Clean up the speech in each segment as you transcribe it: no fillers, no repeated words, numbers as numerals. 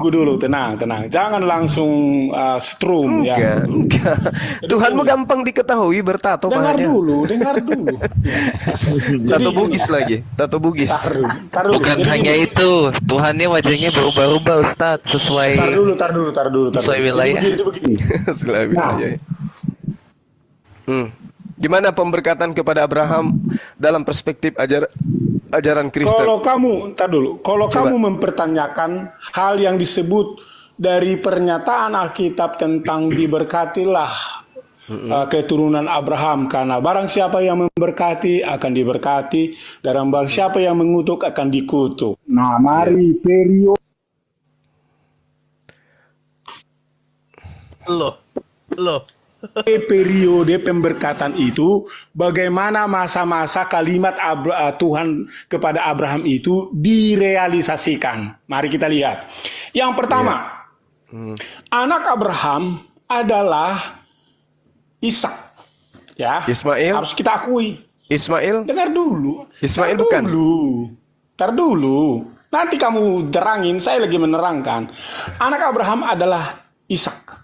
Tunggu dulu, tenang, tenang. Jangan langsung strum ya. Enggak. Jadi Tuhanmu gini, gampang diketahui bertato dengar pahanya. dulu, dengar dulu. Ya. Jadi Tato gini, Bugis lagi, tato Bugis. tar dulu. Bukan Jadi hanya gini, itu, Tuhannya wajahnya berubah-ubah Ustadz tar sesuai dulu. wilayah. Jadi begini. Selain Nah, wilayah. Gimana pemberkatan kepada Abraham dalam perspektif ajaran Kristen? kalau kamu, tar dulu. Kalau Coba. kamu mempertanyakan hal yang disebut dari pernyataan Alkitab tentang diberkatilah keturunan Abraham, karena barang siapa yang memberkati akan diberkati, dan barang siapa yang mengutuk akan dikutuk. Nah, mari periode Loh. pemberkatan itu, bagaimana masa-masa kalimat Tuhan kepada Abraham itu direalisasikan. Mari kita lihat. Yang pertama, anak Abraham adalah Ishak. Ya, Ismail? harus kita akui. Ismail? Dengar dulu. Ismail Tar bukan? dulu. Tar dulu. Nanti kamu terangin, saya lagi menerangkan. Anak Abraham adalah Ishak.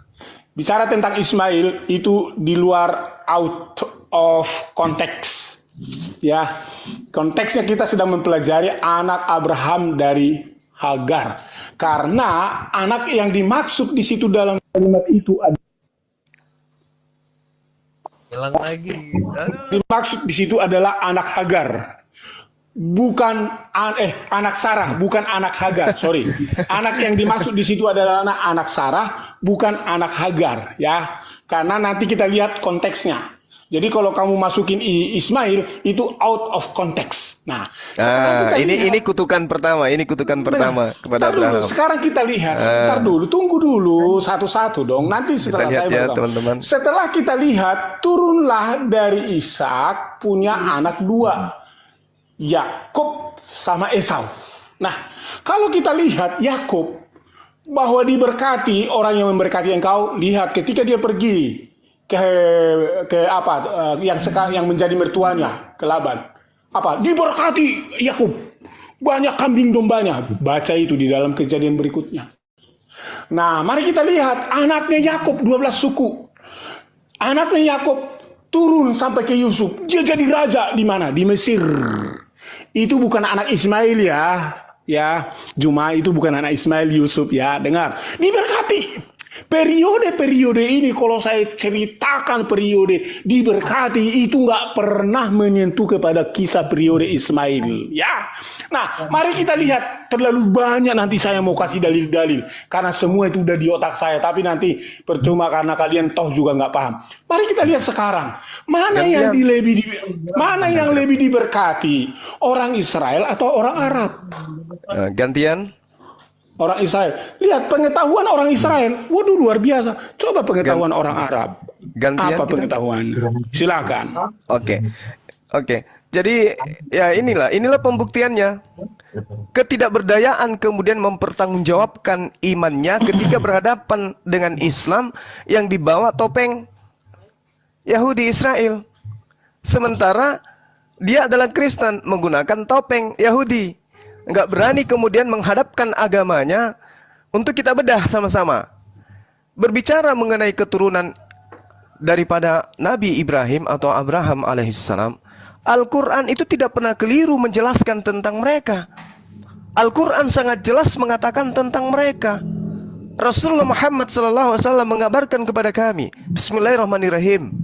Bicara tentang Ismail itu di luar out of context. Ya, konteksnya kita sedang mempelajari anak Abraham dari Hagar. Karena anak yang dimaksud di situ dalam kalimat itu Hilang lagi. Aduh. dimaksud di situ adalah anak Hagar. Bukan anak Sarah, bukan anak Hagar, sorry. Anak yang dimaksud di situ adalah anak Sarah, bukan anak Hagar, ya. Karena nanti kita lihat konteksnya. Jadi kalau kamu masukin Ismail itu out of context. Nah, Ini kutukan pertama, kepada Ntar dulu, Abraham. sekarang kita lihat. Ntar dulu, tunggu dulu satu-satu dong. Nanti setelah lihat saya ya, beritahu. teman-teman. Setelah kita lihat, turunlah dari Ishak punya anak dua, Yakub sama Esau. Nah, kalau kita lihat Yakub bahwa diberkati, orang yang memberkati engkau, lihat ketika dia pergi ke yang menjadi mertuanya, ke Laban. Apa? Diberkati Yakub. Banyak kambing dombanya. Baca itu di dalam Kejadian berikutnya. Nah, mari kita lihat anaknya Yakub 12 suku. Anaknya Yakub turun sampai ke Yusuf. Dia jadi raja di mana? Di Mesir. Itu bukan anak Ismail ya. Ya, Juma itu bukan anak Ismail, Yusuf ya. Dengar. Diberkati. Periode-periode ini kalau saya ceritakan periode diberkati itu nggak pernah menyentuh kepada kisah periode Ismail ya. Nah, mari kita lihat, terlalu banyak nanti saya mau kasih dalil-dalil karena semua itu udah di otak saya, tapi nanti percuma karena kalian toh juga nggak paham. Mari kita lihat sekarang mana yang lebih diberkati, orang Israel atau orang Arab? Gantian. Orang Israel. Lihat pengetahuan orang Israel. Waduh, luar biasa. Coba pengetahuan orang Arab. Gantian Apa kita. pengetahuan? Silakan. Oke. Jadi ya inilah pembuktiannya. Ketidakberdayaan kemudian mempertanggungjawabkan imannya ketika berhadapan dengan Islam yang dibawa topeng Yahudi Israel. Sementara dia adalah Kristen menggunakan topeng Yahudi. Nggak berani kemudian menghadapkan agamanya untuk kita bedah sama-sama. Berbicara mengenai keturunan daripada Nabi Ibrahim atau Abraham alaihissalam, Al-Quran itu tidak pernah keliru menjelaskan tentang mereka. Al-Quran sangat jelas mengatakan tentang mereka. Rasulullah Muhammad SAW mengabarkan kepada kami, Bismillahirrahmanirrahim.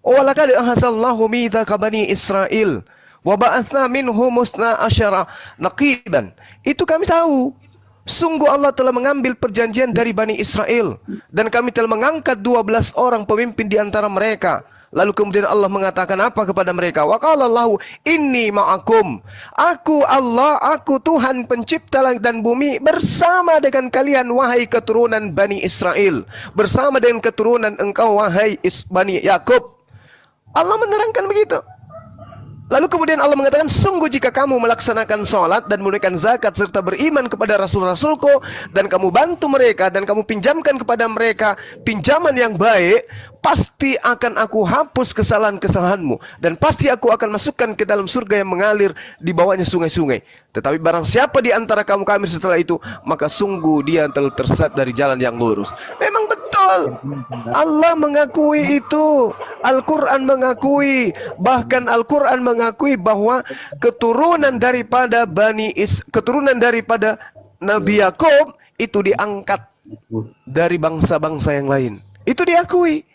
Walaqad ahazallahu mitsaqa bani Israil wa ba'atsna minhum musna asyara naqiban. Itu kami tahu. Sungguh Allah telah mengambil perjanjian dari Bani Israel dan kami telah mengangkat 12 orang pemimpin di antara mereka. Lalu kemudian Allah mengatakan apa kepada mereka? Wa qala Allahu inni ma'akum. Aku Allah, aku Tuhan pencipta langit dan bumi bersama dengan kalian wahai keturunan Bani Israel. Bersama dengan keturunan engkau wahai Bani Yakub. Allah menerangkan begitu. Lalu kemudian Allah mengatakan, sungguh jika kamu melaksanakan sholat dan menunaikan zakat serta beriman kepada Rasul-Rasulku, dan kamu bantu mereka dan kamu pinjamkan kepada mereka pinjaman yang baik, pasti akan aku hapus kesalahan-kesalahanmu, dan pasti aku akan masukkan ke dalam surga yang mengalir di bawahnya sungai-sungai. Tetapi barang siapa di antara kamu kafir setelah itu, maka sungguh dia telah tersesat dari jalan yang lurus. Memang betul, Allah mengakui itu. Al-Quran mengakui, bahkan Al-Quran mengakui bahwa keturunan daripada keturunan daripada Nabi Yakub itu diangkat dari bangsa-bangsa yang lain. Itu diakui.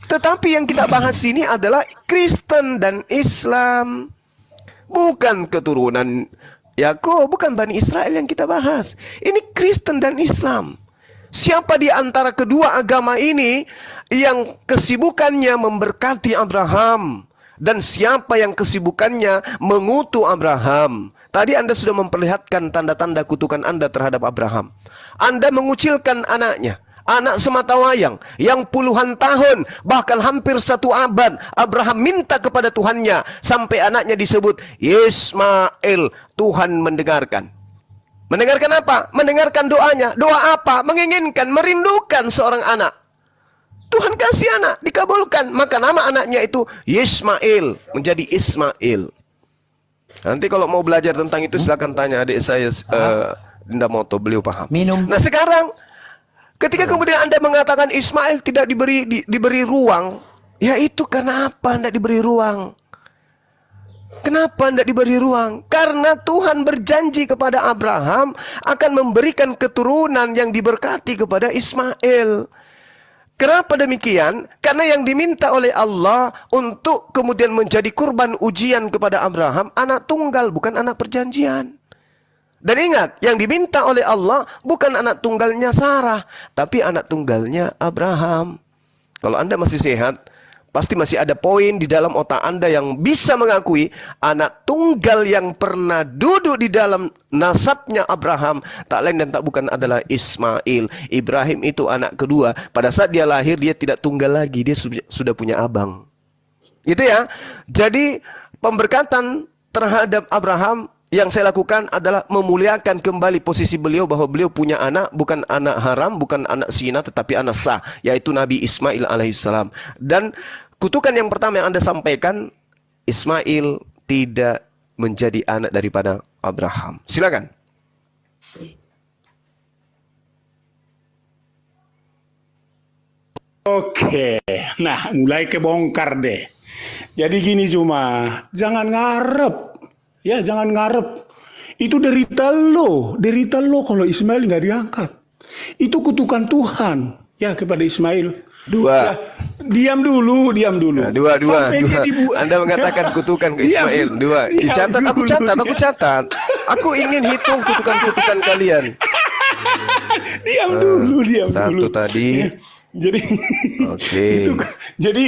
Tetapi yang kita bahas ini adalah Kristen dan Islam, bukan keturunan Yakub, bukan Bani Israel yang kita bahas. Ini Kristen dan Islam. Siapa di antara kedua agama ini yang kesibukannya memberkati Abraham, dan siapa yang kesibukannya mengutuk Abraham? Tadi Anda sudah memperlihatkan tanda-tanda kutukan Anda terhadap Abraham. Anda mengucilkan anaknya, anak sematawayang yang puluhan tahun, bahkan hampir 1 abad Abraham minta kepada Tuhannya, sampai anaknya disebut Ismail. Tuhan mendengarkan. Mendengarkan apa? Mendengarkan doanya. Doa apa? Menginginkan, merindukan seorang anak. Tuhan kasih anak, dikabulkan. Maka nama anaknya itu Ismail, menjadi Ismail. Nanti kalau mau belajar tentang itu silakan tanya adik saya Dinda Moto, beliau paham. Nah sekarang, ketika kemudian Anda mengatakan Ismail tidak diberi ruang, ya itu karena apa Anda diberi ruang? Kenapa tidak diberi ruang? Karena Tuhan berjanji kepada Abraham akan memberikan keturunan yang diberkati kepada Ismail. Kenapa demikian? Karena yang diminta oleh Allah untuk kemudian menjadi kurban ujian kepada Abraham, anak tunggal, bukan anak perjanjian. Dan ingat, yang diminta oleh Allah bukan anak tunggalnya Sarah, tapi anak tunggalnya Abraham. Kalau Anda masih sehat, pasti masih ada poin di dalam otak Anda yang bisa mengakui anak tunggal yang pernah duduk di dalam nasabnya Abraham tak lain dan tak bukan adalah Ismail. Ibrahim itu anak kedua. Pada saat dia lahir, dia tidak tunggal lagi, dia sudah punya abang. Gitu ya. Jadi pemberkatan terhadap Abraham yang saya lakukan adalah memuliakan kembali posisi beliau, bahwa beliau punya anak, bukan anak haram, bukan anak zina, tetapi anak sah, yaitu Nabi Ismail alaihissalam. Dan kutukan yang pertama yang Anda sampaikan, Ismail tidak menjadi anak daripada Abraham. Silakan. Oke, nah mulai kebongkar deh. Jadi gini cuma, jangan ngarep. Ya jangan ngarep. Itu derita lo kalau Ismail nggak diangkat. Itu kutukan Tuhan ya kepada Ismail. Dua. Ya, diam dulu. Nah, dua. Anda mengatakan kutukan ke Ismail. Dua. Dicatat, aku catat. Aku ingin hitung kutukan-kutukan kalian. Diam dulu. Satu tadi. Jadi, Oke. jadi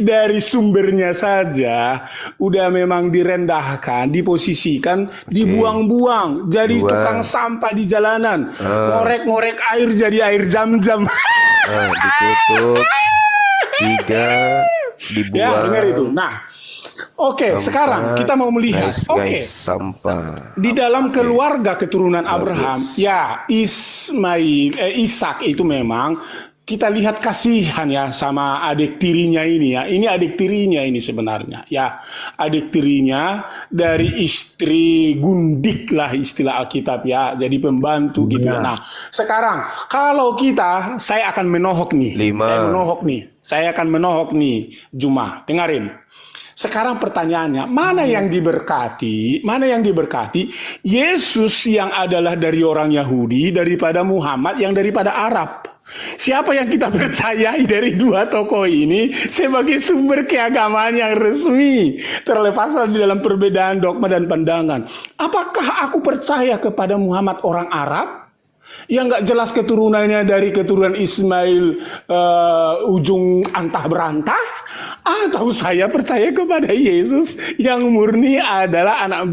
dari sumbernya saja udah memang direndahkan, diposisikan, dibuang-buang, jadi tukang sampah di jalanan, ngorek-ngorek air jadi air jam-jam. Dikutuk. 3 dibuang. Ya, dengar itu. Nah, oke, sekarang kita mau melihat. Oke. Sampah. Di dalam keluarga keturunan Abraham, ya Ishak itu memang kita lihat kasihan ya sama adik tirinya ini ya. Ini adik tirinya ini sebenarnya. Ya, adik tirinya dari istri gundik lah istilah Alkitab ya. Jadi pembantu gitu. Nah, sekarang kalau saya akan menohok nih. 5. Saya akan menohok nih, Juma. Dengarin. Sekarang pertanyaannya, mana yang diberkati? Mana yang diberkati? Yesus yang adalah dari orang Yahudi, daripada Muhammad yang daripada Arab. Siapa yang kita percayai dari dua tokoh ini sebagai sumber keagamaan yang resmi, terlepas di dalam perbedaan dogma dan pandangan? Apakah aku percaya kepada Muhammad orang Arab? Yang nggak jelas keturunannya dari keturunan Ismail ujung antah berantah, atau saya percaya kepada Yesus yang murni adalah anak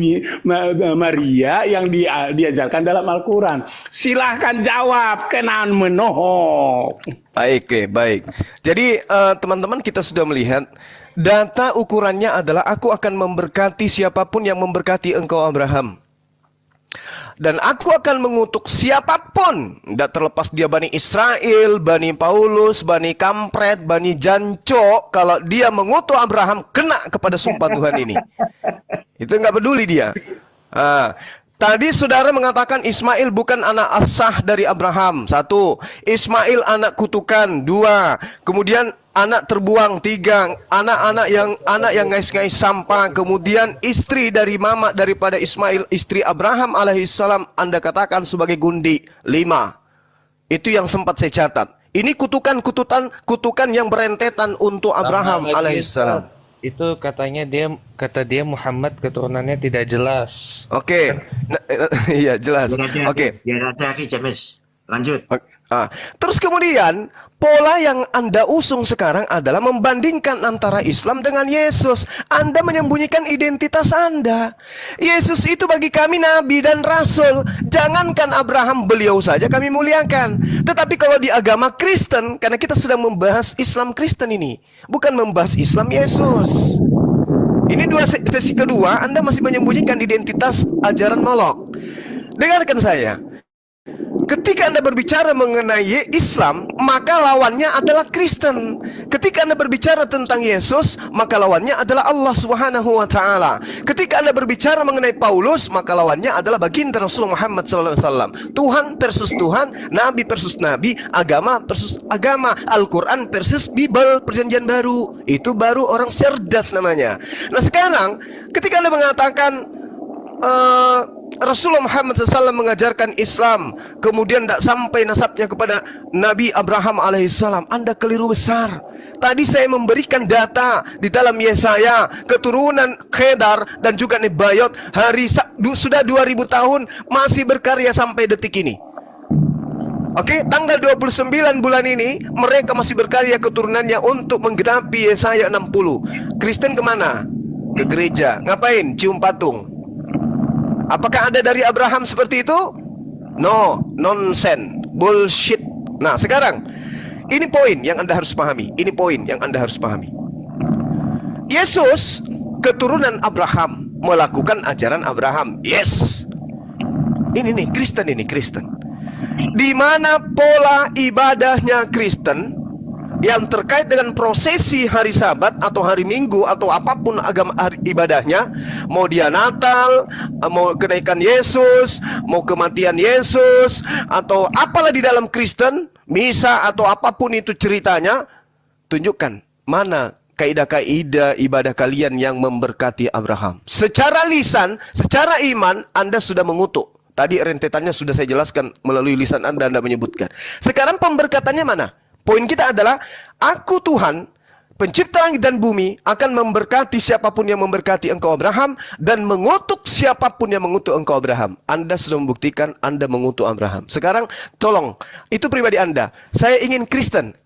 Maria yang diajarkan dalam Al-Quran. Silahkan jawab, kenaan menohok. Baik. Jadi teman-teman, kita sudah melihat data ukurannya adalah aku akan memberkati siapapun yang memberkati engkau Abraham. Dan aku akan mengutuk siapapun, tidak terlepas dia Bani Israel, Bani Paulus, Bani Kampret, Bani Janco, kalau dia mengutuk Abraham, kena kepada sumpah Tuhan ini. Itu nggak peduli dia. Tadi saudara mengatakan Ismail bukan anak asah dari Abraham. 1. Ismail anak kutukan. 2. Kemudian anak terbuang. 3. Anak yang ngais-ngais sampah. Kemudian istri dari mama daripada Ismail, istri Abraham alaihissalam, Anda katakan sebagai gundi. 5. Itu yang sempat saya catat. Ini kutukan yang berentetan untuk Abraham alaihissalam. Itu kata dia Muhammad keturunannya tidak jelas. Oke. Iya, jelas. Oke. Biar hati James. Lanjut. Terus kemudian pola yang Anda usung sekarang adalah membandingkan antara Islam dengan Yesus. Anda menyembunyikan identitas Anda. Yesus itu bagi kami nabi dan rasul. Jangankan Abraham, beliau saja kami muliakan. Tetapi kalau di agama Kristen, karena kita sedang membahas Islam Kristen ini, bukan membahas Islam Yesus. Ini sesi kedua, Anda masih menyembunyikan identitas ajaran Molok. Dengarkan saya. Ketika Anda berbicara mengenai Islam, maka lawannya adalah Kristen. Ketika Anda berbicara tentang Yesus, maka lawannya adalah Allah Subhanahu wa taala. Ketika Anda berbicara mengenai Paulus, maka lawannya adalah baginda Rasulullah Muhammad sallallahu alaihi wasallam. Tuhan versus Tuhan, nabi versus nabi, agama versus agama, Al-Qur'an versus Bible, perjanjian baru. Itu baru orang cerdas namanya. Nah, sekarang ketika Anda mengatakan Rasulullah Muhammad SAW mengajarkan Islam, kemudian tidak sampai nasabnya kepada Nabi Abraham alaihissalam, Anda keliru besar. Tadi saya memberikan data di dalam Yesaya, keturunan Khedar dan juga Nebayot, sudah 2000 tahun masih berkarya sampai detik ini. Oke, tanggal 29 bulan ini mereka masih berkarya keturunannya untuk menggenapi Yesaya 60. Kristen kemana? Ke gereja. Ngapain? Cium patung. Apakah ada dari Abraham seperti itu? No, nonsense, bullshit. Nah, sekarang ini poin yang Anda harus pahami. Yesus keturunan Abraham, melakukan ajaran Abraham. Yes. Ini Kristen. Di mana pola ibadahnya Kristen yang terkait dengan prosesi hari Sabat atau hari Minggu atau apapun agama ibadahnya, mau dia Natal, mau kenaikan Yesus, mau kematian Yesus, atau apalah di dalam Kristen, misa atau apapun itu ceritanya, tunjukkan mana kaidah-kaidah ibadah kalian yang memberkati Abraham. Secara lisan, secara iman, Anda sudah mengutuk. Tadi rentetannya sudah saya jelaskan melalui lisan Anda menyebutkan. Sekarang pemberkatannya mana? Poin kita adalah, aku Tuhan, pencipta langit dan bumi, akan memberkati siapapun yang memberkati engkau Abraham, dan mengutuk siapapun yang mengutuk engkau Abraham. Anda sudah membuktikan Anda mengutuk Abraham. Sekarang, tolong, itu pribadi Anda. Saya ingin Kristen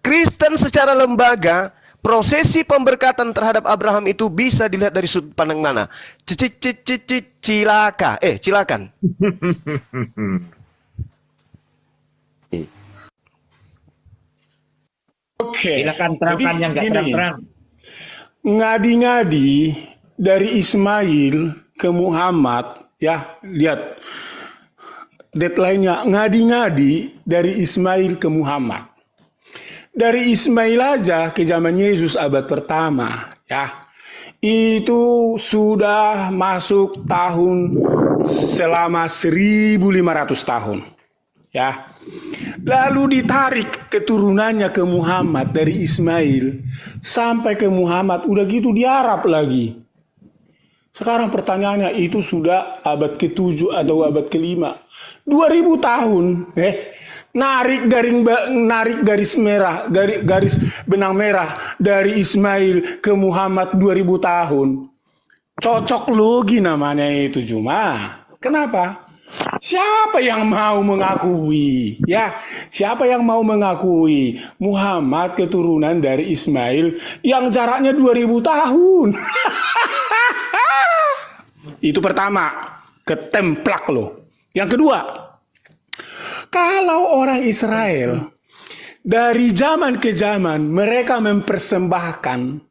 secara lembaga, prosesi pemberkatan terhadap Abraham itu bisa dilihat dari sudut pandang mana? Silakan. Oke, Silakan terangkan yang nggak terang-terang. Ngadi-ngadi dari Ismail ke Muhammad, ya lihat deadline-nya, ngadi-ngadi dari Ismail ke Muhammad. Dari Ismail aja ke zaman Yesus abad pertama, ya itu sudah masuk tahun selama 1500 tahun, ya. Lalu ditarik keturunannya ke Muhammad dari Ismail sampai ke Muhammad, udah gitu diarap lagi. Sekarang pertanyaannya, itu sudah abad ke-7 atau abad ke-5, 2000 tahun. Narik garis benang merah dari Ismail ke Muhammad 2000 tahun. Cocok logi namanya itu, cuma kenapa? Siapa yang mau mengakui? Ya, siapa yang mau mengakui Muhammad keturunan dari Ismail yang jaraknya 2000 tahun? Itu pertama, ketemplak loh. Yang kedua, kalau orang Israel dari zaman ke zaman mereka mempersembahkan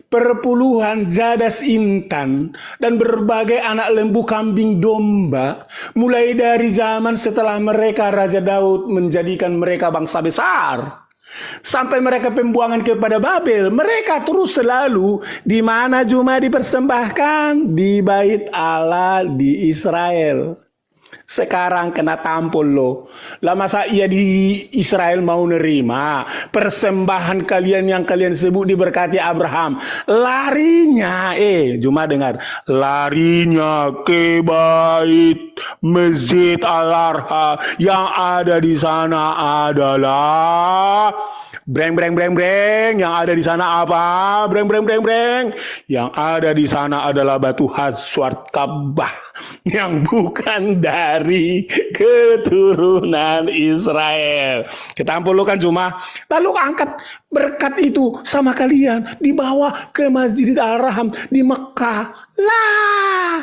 perpuluhan jadas intan dan berbagai anak lembu kambing domba, mulai dari zaman setelah mereka Raja Daud menjadikan mereka bangsa besar sampai mereka pembuangan kepada Babel, mereka terus selalu di mana cuma dipersembahkan di bait Allah di Israel. Sekarang kena tampol loh. Lah masa iya di Israel mau nerima persembahan kalian yang kalian sebut diberkati Abraham. Larinya, cuma dengar. Larinya ke bait Masjid Al-Arha yang ada di sana adalah breng breng breng breng. Yang ada di sana apa? Breng breng breng breng. Yang ada di sana adalah batu haswat Ka'bah yang bukan dari keturunan Israel. Ketampul lo kan cuma lalu angkat berkat itu sama kalian dibawa ke Masjidil Haram di Mekah. Lah,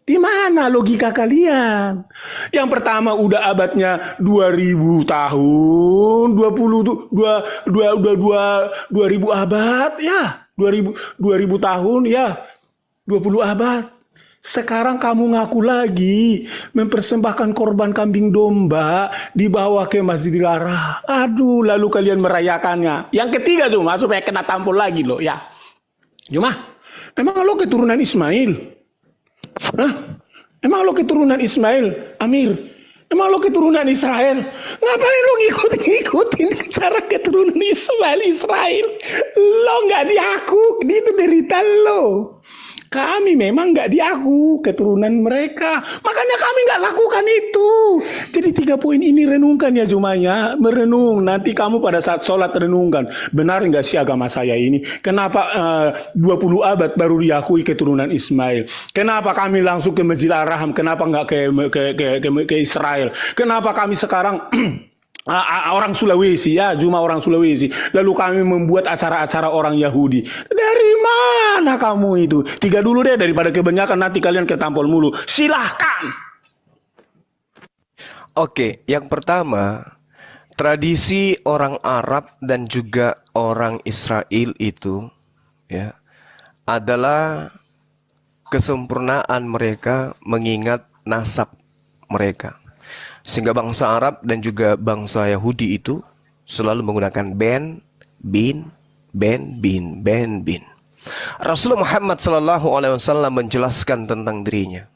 di mana logika kalian? Yang pertama udah abadnya 2000 tahun, 2000 abad ya, 2000 tahun ya, 20 abad. Sekarang kamu ngaku lagi mempersembahkan korban kambing domba dibawa ke Masjidil Haram. Aduh, lalu kalian merayakannya. Yang ketiga cuma supaya kena tampol lagi loh ya. Cuma, memang lo keturunan Ismail? Hah? Emang lo keturunan Ismail, Amir? Emang lo keturunan Israel? Ngapain lo ngikutin cara keturunan Israel? Lo nggak diaku, itu derita lo. Kami memang nggak diaku keturunan mereka. Makanya kami nggak lakukan itu. Jadi 3 poin ini renungkan ya Jumaya. Merenung. Nanti kamu pada saat sholat renungkan. Benar nggak sih agama saya ini? Kenapa 20 abad baru diakui keturunan Ismail? Kenapa kami langsung ke Masjid Al-Haram? Kenapa nggak ke Israel? Kenapa kami sekarang... orang Sulawesi ya, cuma orang Sulawesi. Lalu kami membuat acara-acara orang Yahudi. Dari mana kamu itu? 3 dulu deh daripada kebanyakan nanti kalian ketampol mulu. Silahkan. Oke, yang pertama, tradisi orang Arab dan juga orang Israel itu ya adalah kesempurnaan mereka mengingat nasab mereka. Sehingga bangsa Arab dan juga bangsa Yahudi itu selalu menggunakan ben, bin, ben, bin, ben, bin. Rasulullah Muhammad SAW menjelaskan tentang dirinya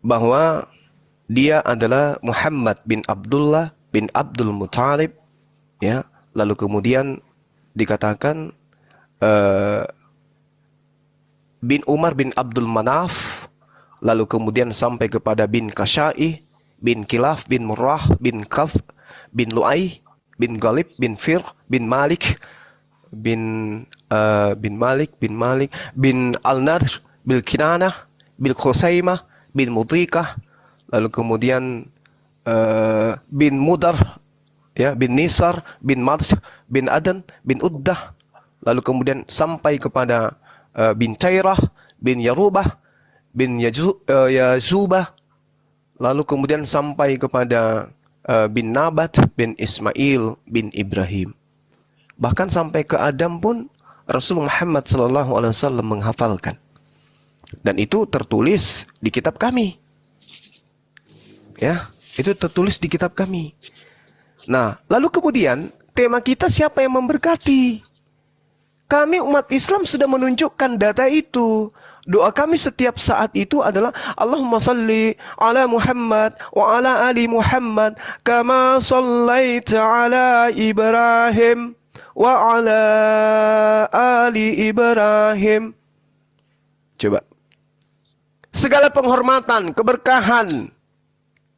bahwa dia adalah Muhammad bin Abdullah bin Abdul Muttalib, ya. Lalu kemudian dikatakan bin Umar bin Abdul Manaf, lalu kemudian sampai kepada bin Kasya'i, bin Kilaf, bin Murrah, bin Kaf, bin Lu'ay, bin Galib, bin Fir, bin Malik, bin Malik, bin Al-Nadr, bin Kinanah, bin Khusaimah, bin Mutikah, lalu kemudian bin Mudar, ya, bin Nisar, bin Marj, bin Adan, bin Uddah, lalu kemudian sampai kepada bin Cairah, bin Yarubah, bin Yazubah, lalu kemudian sampai kepada bin Nabat, bin Ismail, bin Ibrahim. Bahkan sampai ke Adam pun Rasulullah Muhammad SAW menghafalkan. Dan itu tertulis di kitab kami. Ya, itu tertulis di kitab kami. Nah, lalu kemudian tema kita siapa yang memberkati? Kami umat Islam sudah menunjukkan data itu. Doa kami setiap saat itu adalah Allahumma salli ala Muhammad wa ala ali Muhammad kama sallaita ala Ibrahim wa ala ali Ibrahim. Coba. Segala penghormatan, keberkahan,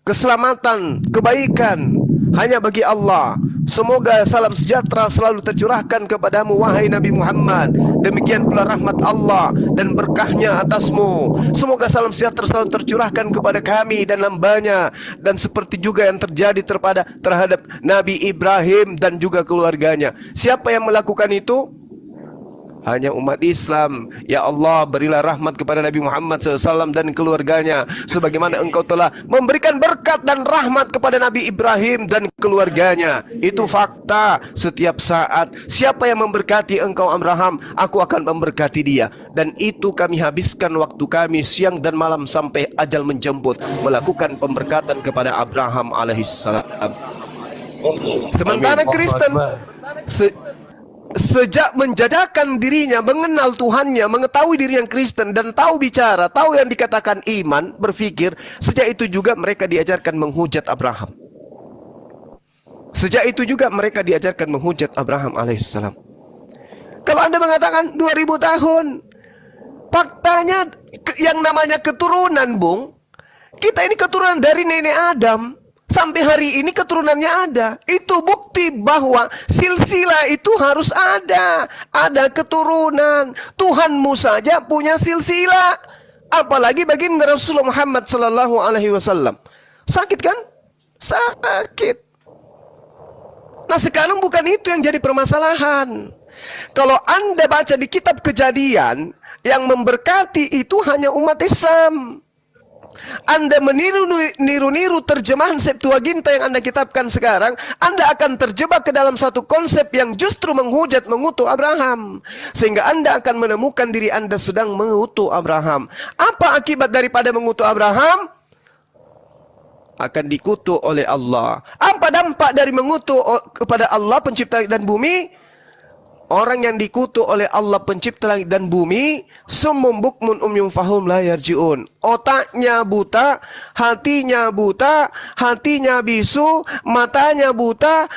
keselamatan, kebaikan hanya bagi Allah. Semoga salam sejahtera selalu tercurahkan kepadamu wahai Nabi Muhammad. Demikian pula rahmat Allah dan berkahnya atasmu. Semoga salam sejahtera selalu tercurahkan kepada kami dan hambanya. Dan seperti juga yang terjadi terhadap Nabi Ibrahim dan juga keluarganya. Siapa yang melakukan itu? Hanya umat Islam. Ya Allah, berilah rahmat kepada Nabi Muhammad SAW dan keluarganya, sebagaimana Engkau telah memberikan berkat dan rahmat kepada Nabi Ibrahim dan keluarganya. Itu fakta. Setiap saat siapa yang memberkati engkau Abraham, aku akan memberkati dia. Dan itu kami habiskan waktu kami siang dan malam sampai ajal menjemput, melakukan pemberkatan kepada Abraham alaihissalam. Sementara Kristen sejak menjajakan dirinya, mengenal Tuhannya, mengetahui diri yang Kristen dan tahu bicara, tahu yang dikatakan iman, berpikir, sejak itu juga mereka diajarkan menghujat Abraham. Sejak itu juga mereka diajarkan menghujat Abraham alaihissalam. Kalau Anda mengatakan 2000 tahun, faktanya yang namanya keturunan, Bung, kita ini keturunan dari nenek Adam. Sampai hari ini keturunannya ada. Itu bukti bahwa silsilah itu harus ada. Ada keturunan. Tuhanmu saja punya silsilah. Apalagi baginda Rasulullah Muhammad sallallahu alaihi wasallam. Sakit kan? Sakit. Nah, sekarang bukan itu yang jadi permasalahan. Kalau Anda baca di kitab Kejadian, yang memberkati itu hanya umat Islam. Anda meniru terjemahan Septuaginta yang Anda kitabkan sekarang, Anda akan terjebak ke dalam satu konsep yang justru menghujat, mengutuk Abraham. Sehingga Anda akan menemukan diri Anda sedang mengutuk Abraham. Apa akibat daripada mengutuk Abraham? Akan dikutuk oleh Allah. Apa dampak dari mengutuk kepada Allah pencipta langit dan bumi? Orang yang dikutuk oleh Allah pencipta langit dan bumi, summum bukmun umyum fahum la yarji'un. Otaknya buta, hatinya bisu, matanya buta,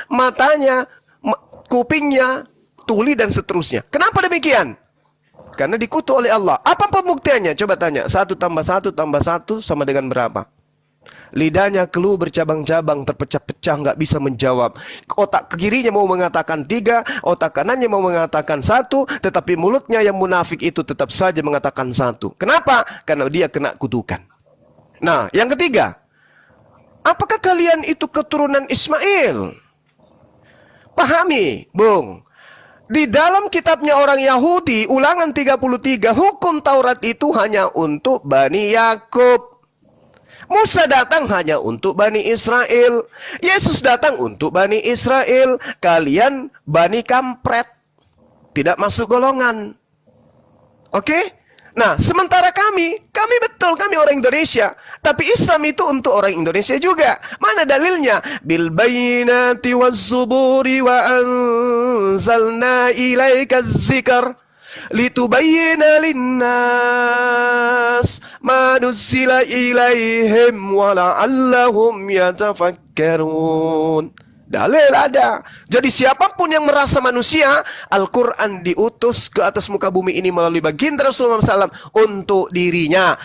kupingnya tuli dan seterusnya. Kenapa demikian? Karena dikutuk oleh Allah. Apa pembuktiannya? Coba tanya. 1 tambah 1 tambah 1 sama dengan berapa? Lidahnya keluh bercabang-cabang, terpecah-pecah, nggak bisa menjawab. Otak kirinya mau mengatakan 3, otak kanannya mau mengatakan 1, tetapi mulutnya yang munafik itu tetap saja mengatakan 1. Kenapa? Karena dia kena kutukan. Nah, yang ketiga, apakah kalian itu keturunan Ismail? Pahami, Bung. Di dalam kitabnya orang Yahudi, Ulangan 33, hukum Taurat itu hanya untuk Bani Yakub. Musa datang hanya untuk Bani Israel. Yesus datang untuk Bani Israel. Kalian Bani Kampret, tidak masuk golongan. Oke? Nah, sementara kami betul, kami orang Indonesia. Tapi Islam itu untuk orang Indonesia juga. Mana dalilnya? Bil bayyinati waz zuburi wa anzalna ilaika dzikr litubayyina linnas ma nuzzila ilaihim wa la'allahum yatafakkarun. Dalil ada. Jadi siapapun yang merasa manusia, Al-Quran diutus ke atas muka bumi ini melalui baginda Rasulullah SAW untuk dirinya.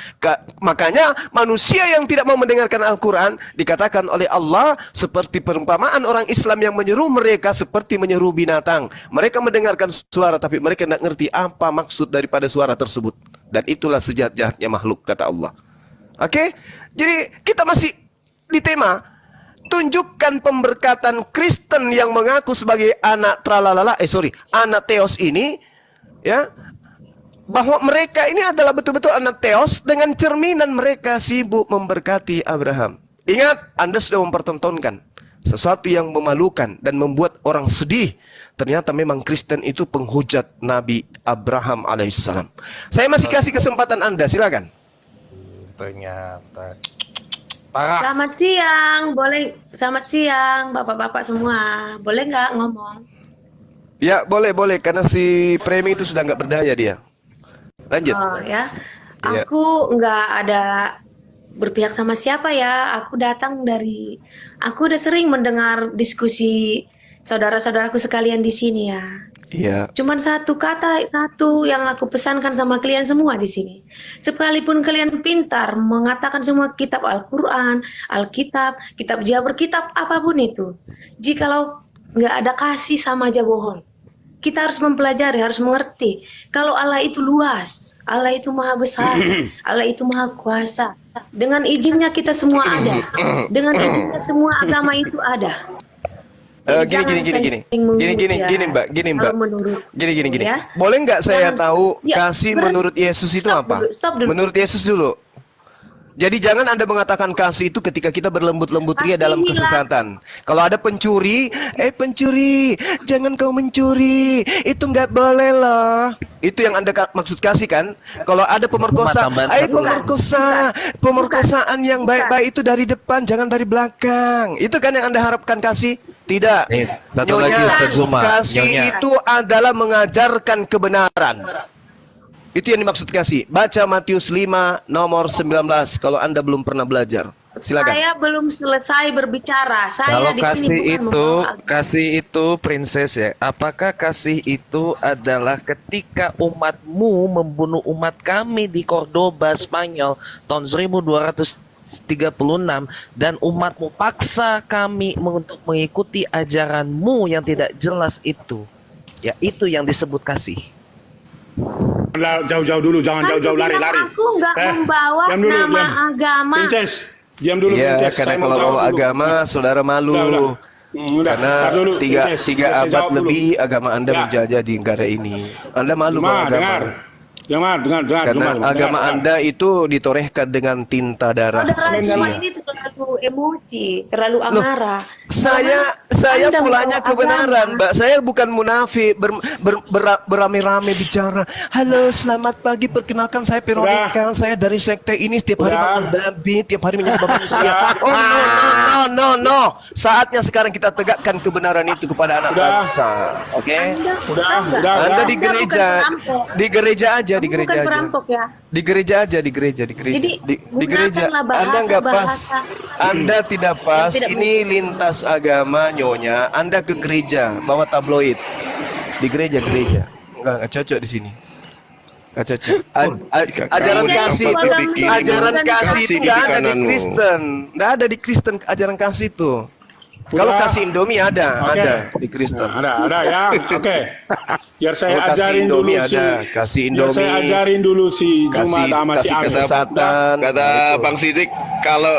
Makanya manusia yang tidak mau mendengarkan Al-Quran dikatakan oleh Allah seperti perumpamaan orang Islam yang menyeru mereka seperti menyeru binatang. Mereka mendengarkan suara tapi mereka tidak ngerti apa maksud daripada suara tersebut. Dan itulah sejahat-jahatnya makhluk, kata Allah. Oke? Jadi kita masih di tema tunjukkan pemberkatan Kristen yang mengaku sebagai anak anak Theos ini, ya, bahwa mereka ini adalah betul-betul anak Theos dengan cerminan mereka sibuk memberkati Abraham. Ingat, Anda sudah mempertontonkan sesuatu yang memalukan dan membuat orang sedih. Ternyata memang Kristen itu penghujat Nabi Abraham alaihissalam. Saya masih kasih kesempatan Anda, silakan. Ternyata parah. Selamat siang, selamat siang bapak-bapak semua. Boleh nggak ngomong? Ya, boleh, karena si Premi itu sudah nggak berdaya dia. Lanjut. Oh ya, Iya. aku nggak ada berpihak sama siapa ya. Aku udah sering mendengar diskusi saudara-saudaraku sekalian di sini ya. Iya. Cuman satu yang aku pesankan sama kalian semua di sini. Sekalipun kalian pintar mengatakan semua kitab Al-Quran, Alkitab, kitab Jabar, kitab apapun itu. Jikalau nggak ada kasih sama aja bohong. Kita harus mempelajari, harus mengerti. Kalau Allah itu luas, Allah itu maha besar, Allah itu maha kuasa. Dengan izinnya kita semua ada. Dengan izinnya semua agama itu ada. Gini Mbak, gini. Ya. Boleh nggak saya tahu Ya, kasih menurut Yesus itu apa? Stop dulu. Menurut Yesus dulu. Jadi jangan Anda mengatakan kasih itu ketika kita berlembut-lembut ria dalam kesesatan. Kalau ada pencuri, pencuri, jangan kau mencuri, itu nggak boleh loh. Itu yang Anda maksud kasih kan? Kalau ada pemerkosa, pemerkosaan yang baik-baik itu dari depan, jangan dari belakang. Itu kan yang Anda harapkan kasih? Tidak. Nih, satu lagi Ustaz Zuma. Kasih itu adalah mengajarkan kebenaran. Itu yang dimaksud kasih. Baca Matius 5 nomor 19 kalau Anda belum pernah belajar. Silakan. Saya belum selesai berbicara. Kalau Saya di sini kasih itu princess ya. Apakah kasih itu adalah ketika umatmu membunuh umat kami di Cordoba, Spanyol tahun 1236 dan umatmu paksa kami untuk mengikuti ajaranmu yang tidak jelas itu. Ya, itu yang disebut kasih. Jauh-jauh dulu, jangan jauh-jauh lari-lari. Aku nggak membawa nama agama. Princess, diam dulu. Iya, Princess. karena Saya mau kalau jawab bawa dulu. agama, saudara malu. Udah, Karena tar dulu, Princess. tiga Saya abad jawab dulu. lebih agama Anda Ya. menjajah di negara ini. Anda malu bawa agama. Dengar. Karena agama dengar. Anda itu ditorehkan dengan tinta darah Saudara semua manusia. ini terlalu emosi, terlalu amarah. Saya Anda pulanya membawa kebenaran, agama. Mbak. Saya bukan munafik berame-rame bicara. Halo, selamat pagi. Perkenalkan saya Veronica. Saya dari sekte ini setiap hari Udah. makan babi, tiap hari menyembah manusia. Oh, no. Saatnya sekarang kita tegakkan kebenaran itu kepada anak Udah. bangsa. Oke? Udah. Anda di Anda gereja, bukan perampok. di gereja aja, di Kamu gereja bukan aja. perampok ya. Di gereja aja, di gereja. Jadi, Di gereja. gunakanlah bahasa- Anda nggak pas. bahasa Anda tidak pas. tidak Ini lintas agama, nyonya. Anda ke gereja, bawa tabloid. Di gereja. Nggak cocok di sini. Nggak cocok. Ajaran Kamu kasih jangan itu, berpikir ajaran bukan kasih itu kasih nggak ada di kananmu. Kristen. Nggak ada di Kristen ajaran kasih itu. Kalau Udah. kasih Indomie ada di Kristen. Ada ya. Oke. Biar saya Kalau kasih ajarin dulu Indomie si. ada, kasih Biar saya Indomie. ajarin dulu si Juma sama si kasih Agus. kesesatan. Kata Nah, itu. Bang Sidik, kalau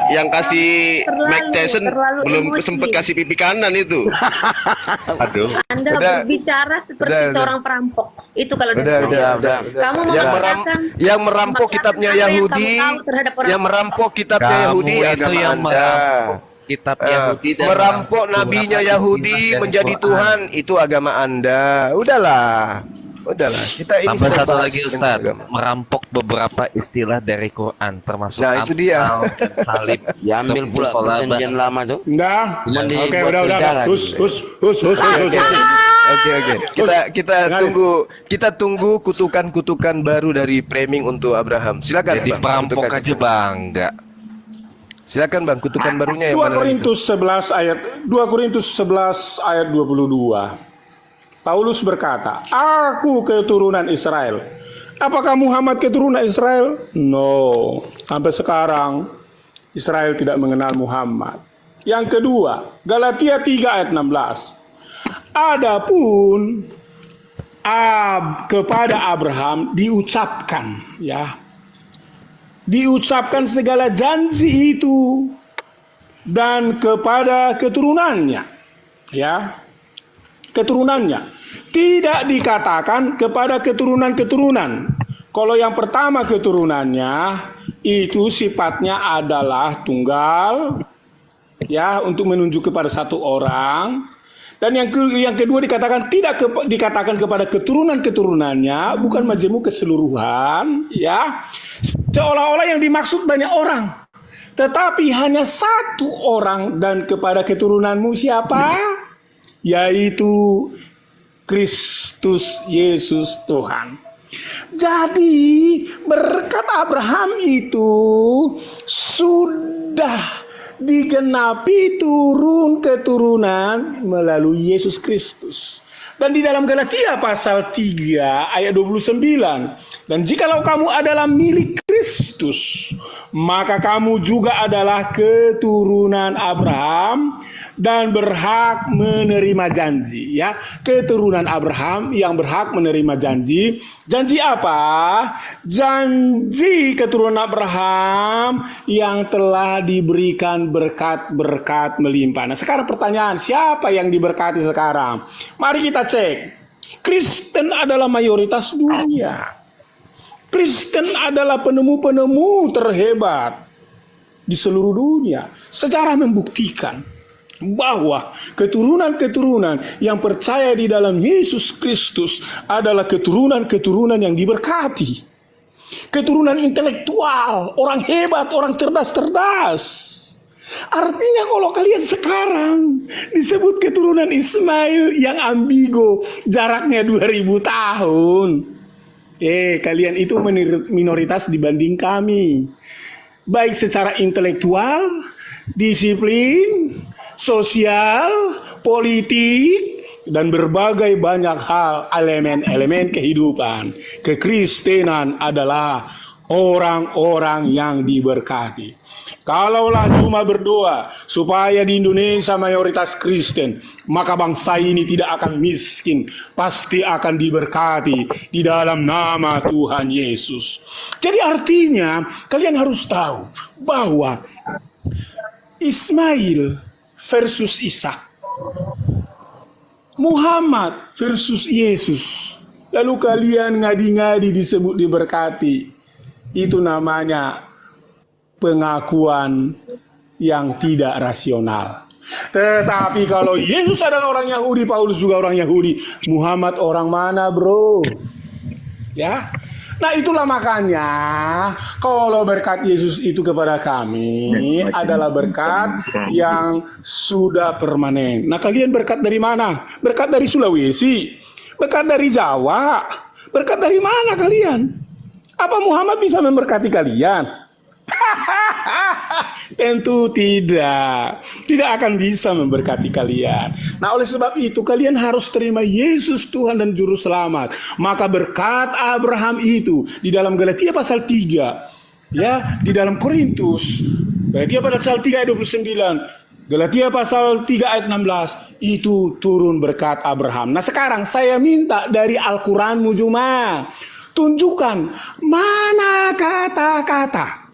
yang kasih Terlalu- Mike Tyson terlalu belum emosi. sempet kasih pipi kanan itu. Aduh. Anda Udah. berbicara seperti Udah. seorang perampok. Itu kalau dari Udah. Kamu Yang merampok kitabnya apa yang Yahudi, kamu tahu terhadap orang. yang merampok kitabnya Kamu Yahudi itu agama yang Anda. merampok kitab Yahudi dan Merampok nabinya beberapa Yahudi kitab dari menjadi Quran. Tuhan itu agama Anda. Udahlah. Kita ini Tambah sedang satu bahas lagi tentang Ustaz, agama. merampok beberapa istilah dari Quran termasuk Nah, itu dia. amsal dan salib. Diambil pula perjanjian lama tuh. Udah. Cuman Oke, dibuat udah. berdarah Hus. Oke. Kita tunggu kutukan-kutukan baru dari framing untuk Abraham. Silakan Jadi Bang. perampok kutukan. aja bangga. Silakan Bang, kutukan barunya yang 2 mana lagi? Korintus 11 ayat 22. Paulus berkata, "Aku keturunan Israel." Apakah Muhammad keturunan Israel? No. Sampai sekarang Israel tidak mengenal Muhammad. Yang kedua, Galatia 3 ayat 16. Adapun kepada Abraham diucapkan, ya. Diucapkan segala janji itu dan kepada keturunannya, ya. Keturunannya tidak dikatakan kepada keturunan-keturunan. Kalau yang pertama keturunannya itu sifatnya adalah tunggal, ya, untuk menunjuk kepada satu orang. Dan yang kedua dikatakan tidak dikatakan kepada keturunan-keturunannya, bukan majemuk keseluruhan, ya. Seolah-olah yang dimaksud banyak orang. Tetapi hanya satu orang, dan kepada keturunanmu siapa? Yaitu Kristus Yesus Tuhan. Jadi berkat Abraham itu sudah digenapi turun keturunan melalui Yesus Kristus. Dan di dalam Galatia pasal 3 ayat 29, dan jikalau kamu adalah milik Kristus, maka kamu juga adalah keturunan Abraham dan berhak menerima janji, ya. Keturunan Abraham yang berhak menerima janji. Janji apa? Janji keturunan Abraham yang telah diberikan berkat-berkat melimpah. Nah, sekarang pertanyaan, siapa yang diberkati sekarang? Mari kita cek. Kristen adalah mayoritas dunia. Kristen adalah penemu-penemu terhebat di seluruh dunia. Sejarah membuktikan bahwa keturunan-keturunan yang percaya di dalam Yesus Kristus adalah keturunan-keturunan yang diberkati. Keturunan intelektual, orang hebat, orang cerdas-cerdas. Artinya kalau kalian sekarang disebut keturunan Ismail yang ambigo, jaraknya 2000 tahun. Kalian itu minoritas dibanding kami. Baik secara intelektual, disiplin, sosial, politik, dan berbagai banyak hal, elemen-elemen kehidupan. Kekristenan adalah orang-orang yang diberkati. Kalaulah cuma berdoa supaya di Indonesia mayoritas Kristen, maka bangsa ini tidak akan miskin, pasti akan diberkati di dalam nama Tuhan Yesus. Jadi artinya kalian harus tahu bahwa Ismail versus Ishak, Muhammad versus Yesus, lalu kalian ngadi-ngadi disebut diberkati. Itu namanya pengakuan yang tidak rasional. Tetapi kalau Yesus adalah orang Yahudi, Paulus juga orang Yahudi, Muhammad orang mana, bro? Ya. Nah, itulah makanya kalau berkat Yesus itu kepada kami adalah berkat yang sudah permanen. Nah, kalian berkat dari mana? Berkat dari Sulawesi? Berkat dari Jawa? Berkat dari mana kalian? Apa Muhammad bisa memberkati kalian? Tentu tidak. Tidak akan bisa memberkati kalian. Nah, oleh sebab itu kalian harus terima Yesus Tuhan dan Juru Selamat. Maka berkat Abraham itu di dalam Galatia pasal 3, ya, di dalam Korintus, Galatia pasal 3 ayat 29, Galatia pasal 3 ayat 16, itu turun berkat Abraham. Nah, sekarang saya minta dari Al-Quranmu Juma, tunjukkan mana kata-kata.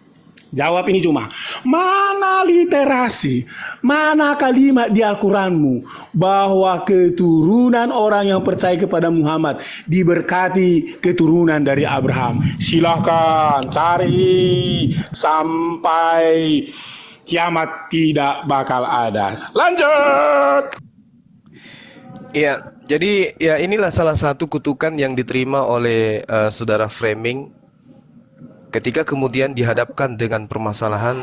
Jawab ini cuma, mana literasi, mana kalimat di Al-Quranmu bahwa keturunan orang yang percaya kepada Muhammad diberkati keturunan dari Abraham. Silahkan cari sampai kiamat tidak bakal ada. Lanjut. Ya, jadi ya inilah salah satu kutukan yang diterima oleh saudara Framing. Ketika kemudian dihadapkan dengan permasalahan,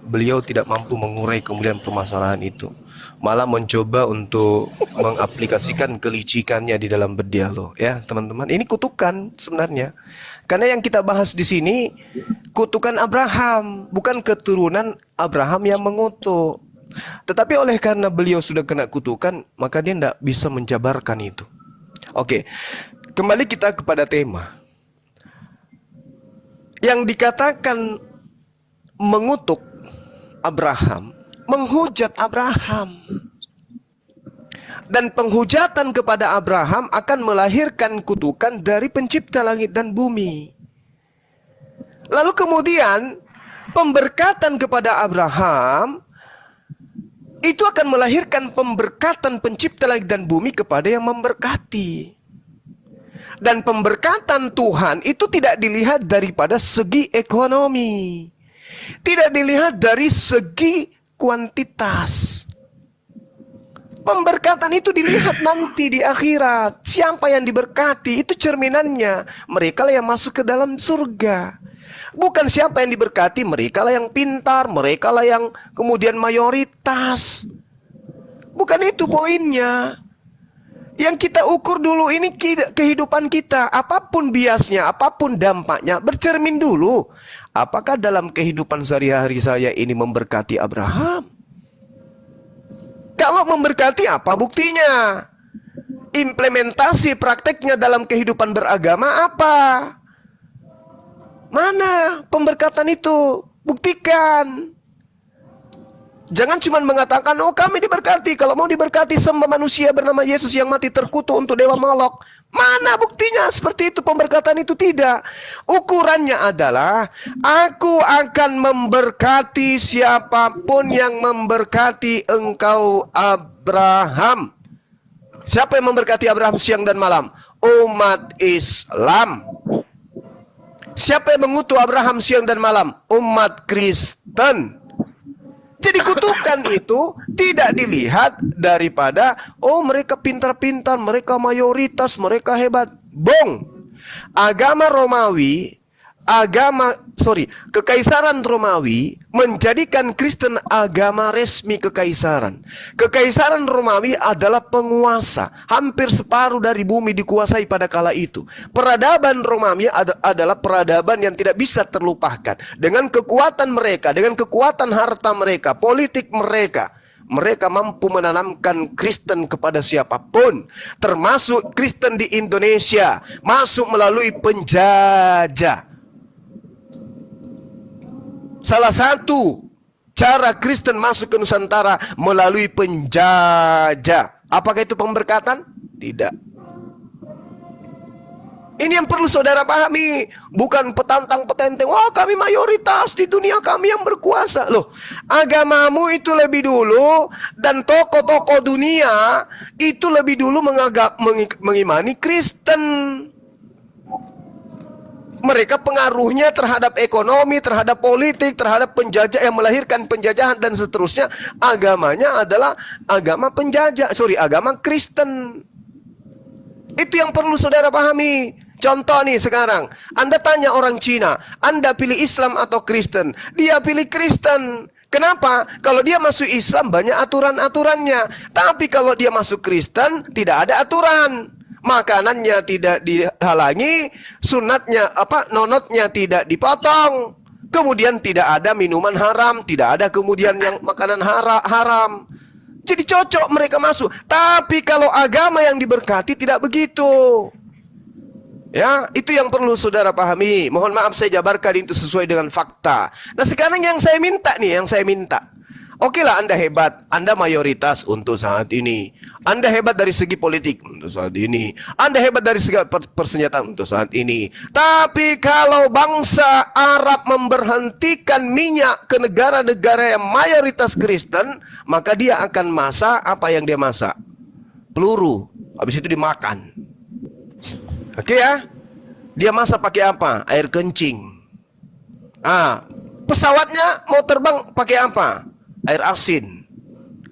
beliau tidak mampu mengurai kemudian permasalahan itu. Malah mencoba untuk mengaplikasikan kelicikannya di dalam berdialog. Ya, teman-teman, ini kutukan sebenarnya. Karena yang kita bahas di sini kutukan Abraham, bukan keturunan Abraham yang mengutuk. Tetapi oleh karena beliau sudah kena kutukan, maka dia tidak bisa menjabarkan itu. Oke, kembali kita kepada tema. Yang dikatakan mengutuk Abraham, menghujat Abraham. Dan penghujatan kepada Abraham akan melahirkan kutukan dari pencipta langit dan bumi. Lalu kemudian pemberkatan kepada Abraham itu akan melahirkan pemberkatan pencipta langit dan bumi kepada yang memberkati. Dan pemberkatan Tuhan itu tidak dilihat daripada segi ekonomi, tidak dilihat dari segi kuantitas. Pemberkatan itu dilihat nanti di akhirat. Siapa yang diberkati itu cerminannya, mereka lah yang masuk ke dalam surga. Bukan siapa yang diberkati, mereka lah yang pintar, mereka lah yang kemudian mayoritas. Bukan itu poinnya. Yang kita ukur dulu ini kehidupan kita. Apapun biasnya, apapun dampaknya, bercermin dulu. Apakah dalam kehidupan sehari-hari saya ini memberkati Abraham? Kalau memberkati, apa buktinya? Implementasi prakteknya dalam kehidupan beragama apa? Mana pemberkatan itu? Buktikan. Jangan cuma mengatakan, oh kami diberkati. Kalau mau diberkati, sembah manusia bernama Yesus yang mati terkutuk untuk dewa Molok. Mana buktinya seperti itu? Pemberkatan itu tidak. Ukurannya adalah, aku akan memberkati siapapun yang memberkati engkau Abraham. Siapa yang memberkati Abraham siang dan malam? Umat Islam. Siapa yang mengutuk Abraham siang dan malam? Umat Kristen. Jadi kutukan itu tidak dilihat daripada, oh mereka pintar-pintar, mereka mayoritas, mereka hebat. Bong. Agama Romawi, Kekaisaran Romawi menjadikan Kristen agama resmi kekaisaran. Kekaisaran Romawi adalah penguasa. Hampir separuh dari bumi dikuasai pada kala itu. Peradaban Romawi adalah peradaban yang tidak bisa terlupakan. Dengan kekuatan mereka, dengan kekuatan harta mereka, politik mereka, mereka mampu menanamkan Kristen kepada siapapun, termasuk Kristen di Indonesia, masuk melalui penjajah. Salah satu cara Kristen masuk ke Nusantara melalui penjajah. Apakah itu pemberkatan? Tidak. Ini yang perlu saudara pahami. Bukan petantang-petenteng, wah kami mayoritas di dunia, kami yang berkuasa. Loh, agamamu itu lebih dulu, dan tokoh-tokoh dunia itu lebih dulu mengimani Kristen. Mereka pengaruhnya terhadap ekonomi, terhadap politik, terhadap penjajah yang melahirkan penjajahan dan seterusnya. Agamanya adalah agama penjajah, agama Kristen. Itu yang perlu saudara pahami. Contoh nih sekarang, Anda tanya orang Cina, Anda pilih Islam atau Kristen? Dia pilih Kristen. Kenapa? Kalau dia masuk Islam banyak aturan-aturannya. Tapi kalau dia masuk Kristen tidak ada aturan. Makanannya tidak dihalangi, sunatnya nonotnya tidak dipotong. Kemudian tidak ada minuman haram, tidak ada kemudian yang makanan haram. Jadi cocok mereka masuk. Tapi kalau agama yang diberkati tidak begitu. Ya, itu yang perlu saudara pahami. Mohon maaf saya jabarkan itu sesuai dengan fakta. Nah, sekarang yang saya minta. Oke lah, Anda hebat, Anda mayoritas untuk saat ini. Anda hebat dari segi politik untuk saat ini. Anda hebat dari segi persenjataan untuk saat ini. Tapi kalau bangsa Arab memberhentikan minyak ke negara-negara yang mayoritas Kristen, maka dia akan masak apa yang dia masak? Peluru. Habis itu dimakan. Oke ya? Dia masak pakai apa? Air kencing. Pesawatnya mau terbang pakai apa? Air asin,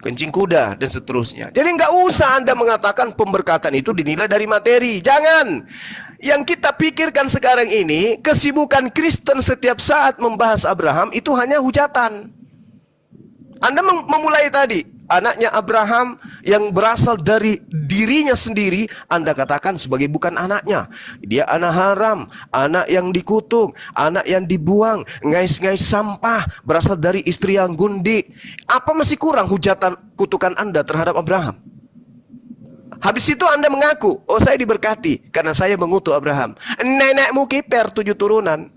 kencing kuda, dan seterusnya. Jadi nggak usah Anda mengatakan pemberkatan itu dinilai dari materi. Jangan. Yang kita pikirkan sekarang ini, kesibukan Kristen setiap saat membahas Abraham itu hanya hujatan. Anda memulai tadi, anaknya Abraham yang berasal dari dirinya sendiri, Anda katakan sebagai bukan anaknya. Dia anak haram, anak yang dikutuk, anak yang dibuang, ngais-ngais sampah, berasal dari istri yang gundi. Apa masih kurang hujatan kutukan Anda terhadap Abraham? Habis itu Anda mengaku, oh saya diberkati karena saya mengutuk Abraham. Nenekmu kiper 7 turunan.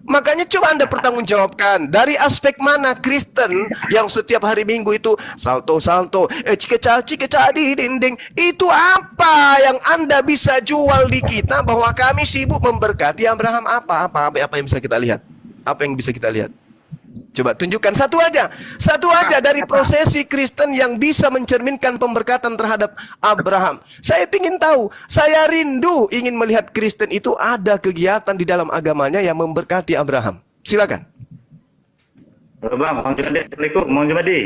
Makanya coba Anda pertanggungjawabkan dari aspek mana Kristen yang setiap hari Minggu itu salto-salto, cikeca di dinding, itu apa yang Anda bisa jual di kita bahwa kami sibuk memberkati Abraham? Apa yang bisa kita lihat? Apa yang bisa kita lihat? Coba tunjukkan satu aja dari prosesi Kristen yang bisa mencerminkan pemberkatan terhadap Abraham. Saya ingin tahu, saya rindu ingin melihat Kristen itu ada kegiatan di dalam agamanya yang memberkati Abraham. Silakan. Halo Bang, Assalamualaikum, Bang Jumadi.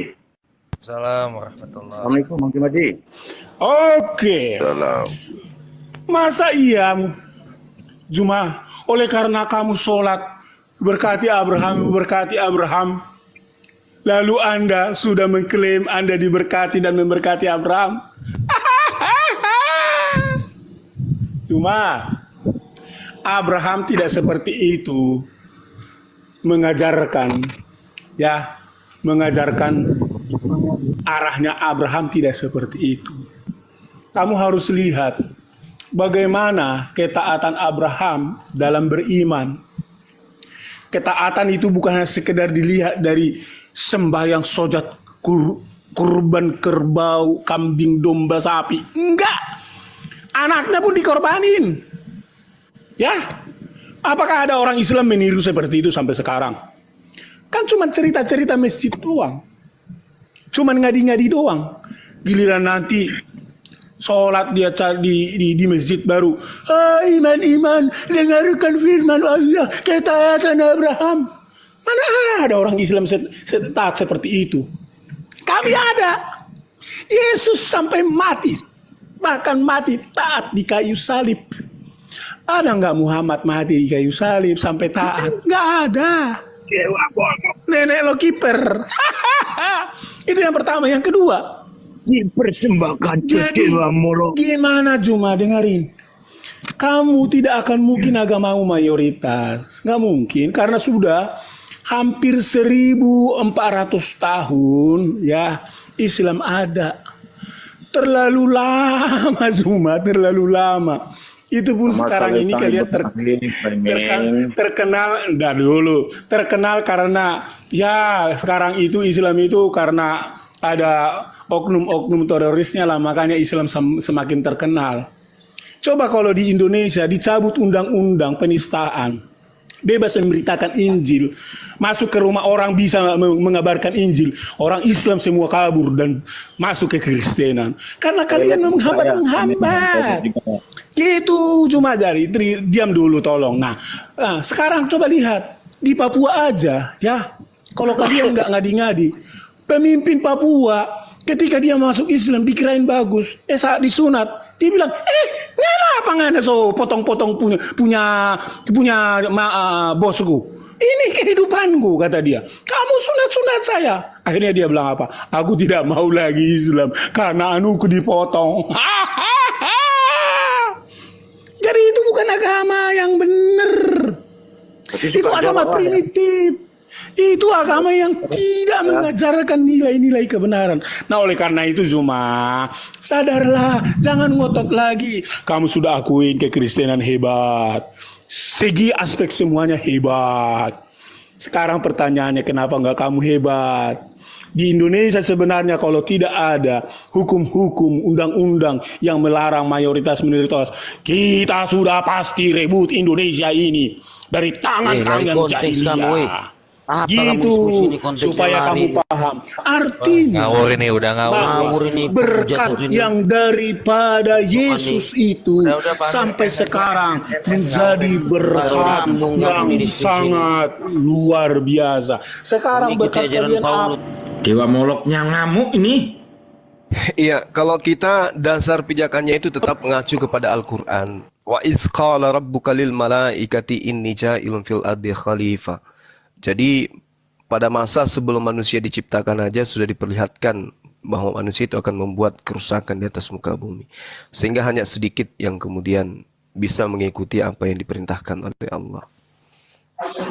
Assalamualaikum warahmatullahi. Assalamualaikum, Bang Jumadi. Oke. Masa iya, Juma, oleh karena kamu sholat berkati Abraham, lalu Anda sudah mengklaim Anda diberkati dan memberkati Abraham? Cuma Abraham tidak seperti itu mengajarkan arahnya. Abraham tidak seperti itu. Kamu harus lihat bagaimana ketaatan Abraham dalam beriman. Ketaatan itu bukan hanya sekedar dilihat dari sembahyang sojat kurban kerbau, kambing, domba, sapi. Enggak. Anaknya pun dikorbanin. Ya. Apakah ada orang Islam meniru seperti itu sampai sekarang? Kan cuma cerita-cerita masjid doang. Cuman ngadi-ngadi doang. Giliran nanti sholat dia di masjid baru. Iman-iman, dengarkan firman Allah, ketaatan Abraham. Mana ada orang Islam taat seperti itu? Kami ada. Yesus sampai mati. Bahkan mati taat di kayu salib. Ada nggak Muhammad mati di kayu salib sampai taat? Nggak ada. Nenek lo kiper. Itu yang pertama. Yang kedua, dipersembahkan ke Dewa Moloch. Gimana Juma, dengerin. Kamu tidak akan mungkin agamamu mayoritas. Nggak mungkin, karena sudah hampir 1400 tahun ya Islam ada. Terlalu lama Juma, terlalu lama. Itu pun sekarang ini kalian terkenal dari dulu. Terkenal karena ya sekarang itu Islam itu karena ada oknum-oknum terorisnya lah, makanya Islam semakin terkenal. Coba kalau di Indonesia dicabut undang-undang penistaan, bebas memberitakan Injil, masuk ke rumah orang bisa mengabarkan Injil, orang Islam semua kabur dan masuk ke Kristenan karena kalian menghambat. Gitu cuma dari diam dulu tolong. Nah, sekarang coba lihat di Papua aja ya. Kalau kalian nggak ngadi-ngadi, pemimpin Papua ketika dia masuk Islam dikirain bagus, saat disunat dia bilang, ngapa nggak ada so potong-potong punya bosku. Ini kehidupanku, kata dia. Kamu sunat-sunat saya. Akhirnya dia bilang apa? Aku tidak mau lagi Islam karena anuku dipotong. Jadi itu bukan agama yang benar. Itu agama primitif. Itu agama yang tidak mengajarkan nilai-nilai kebenaran. Nah, oleh karena itu Zuma, sadarlah, jangan ngotot lagi. Kamu sudah akuin kekristenan hebat. Segi aspek semuanya hebat. Sekarang pertanyaannya, kenapa nggak kamu hebat? Di Indonesia sebenarnya kalau tidak ada hukum-hukum, undang-undang yang melarang mayoritas minoritas, kita sudah pasti rebut Indonesia ini dari tangan-tangan jahiliyah. Gitu supaya kamu paham. Artinya ngawur ini, udah ngawur ini, berkat yang daripada Yesus itu sampai sekarang menjadi berkat yang sangat luar biasa. Sekarang berkat kalian apa? Dewa Molochnya ngamuk ini. Iya, kalau kita dasar pijakannya itu tetap mengacu kepada Al-Quran. Wa iz qala rabbuka lil malaikati inni ja'ilun fil ardi khalifah. Jadi pada masa sebelum manusia diciptakan aja sudah diperlihatkan bahwa manusia itu akan membuat kerusakan di atas muka bumi. Sehingga hanya sedikit yang kemudian bisa mengikuti apa yang diperintahkan oleh Allah.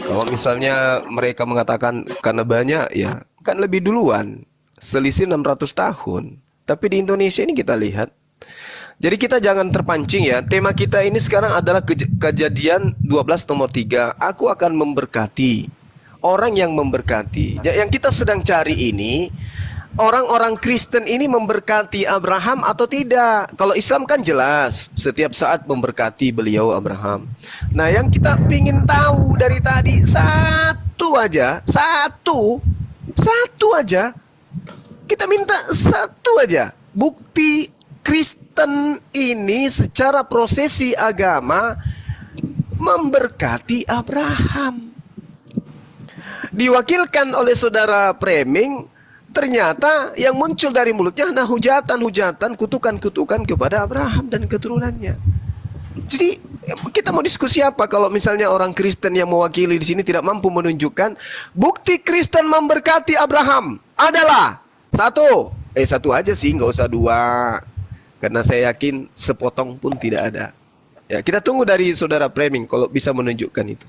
Kalau misalnya mereka mengatakan karena banyak, ya kan lebih duluan, selisih 600 tahun. Tapi di Indonesia ini kita lihat. Jadi kita jangan terpancing ya. Tema kita ini sekarang adalah Kejadian 12 nomor 3. Aku akan memberkati. Orang yang memberkati. Yang kita sedang cari ini, orang-orang Kristen ini memberkati Abraham atau tidak? Kalau Islam kan jelas, setiap saat memberkati beliau Abraham. Nah, yang kita ingin tahu dari tadi satu aja. Kita minta satu aja. Bukti Kristen ini secara prosesi agama memberkati Abraham. Diwakilkan oleh saudara Framing, ternyata yang muncul dari mulutnya adalah hujatan-hujatan, kutukan-kutukan kepada Abraham dan keturunannya. Jadi kita mau diskusi apa kalau misalnya orang Kristen yang mewakili di sini tidak mampu menunjukkan bukti Kristen memberkati Abraham adalah satu aja sih, nggak usah dua, karena saya yakin sepotong pun tidak ada. Ya, kita tunggu dari saudara Framing kalau bisa menunjukkan itu.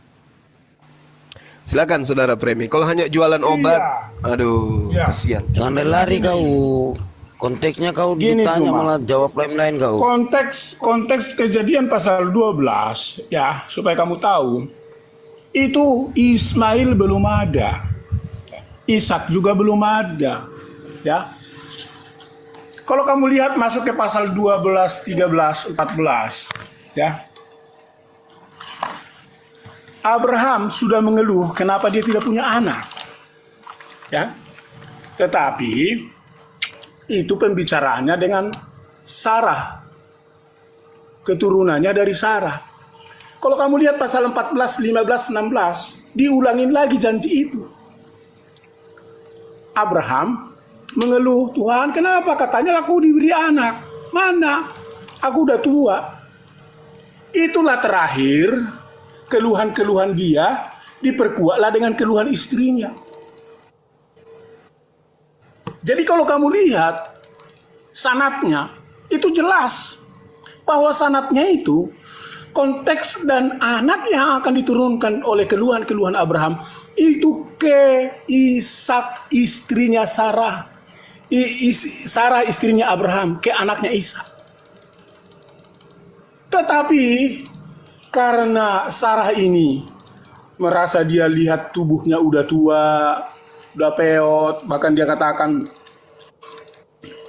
Silakan saudara Framing. Kalau hanya jualan obat, aduh, kasihan. Jangan lari kau. Konteksnya kau ditanya malah jawab lain-lain kau. Konteks Kejadian pasal 12 ya, supaya kamu tahu. itu Ismail belum ada, Ishak juga belum ada, ya. Kalau kamu lihat masuk ke pasal 12, 13, 14, ya. Abraham sudah mengeluh kenapa dia tidak punya anak, ya. Tetapi itu pembicaraannya dengan Sarah, keturunannya dari Sarah. Kalau kamu lihat pasal 14, 15, 16, diulangin lagi janji itu. Abraham mengeluh, Tuhan kenapa katanya aku diberi anak? Mana? Aku udah tua. Itulah terakhir keluhan-keluhan dia diperkuatlah dengan keluhan istrinya. Jadi kalau kamu lihat sanadnya itu jelas bahwa sanadnya itu konteks dan anak yang akan diturunkan oleh keluhan-keluhan Abraham itu ke Ishak istrinya Sarah. Sarah istrinya Abraham ke anaknya Ishak. Tetapi karena Sarah ini merasa dia lihat tubuhnya udah tua, udah peot, bahkan dia katakan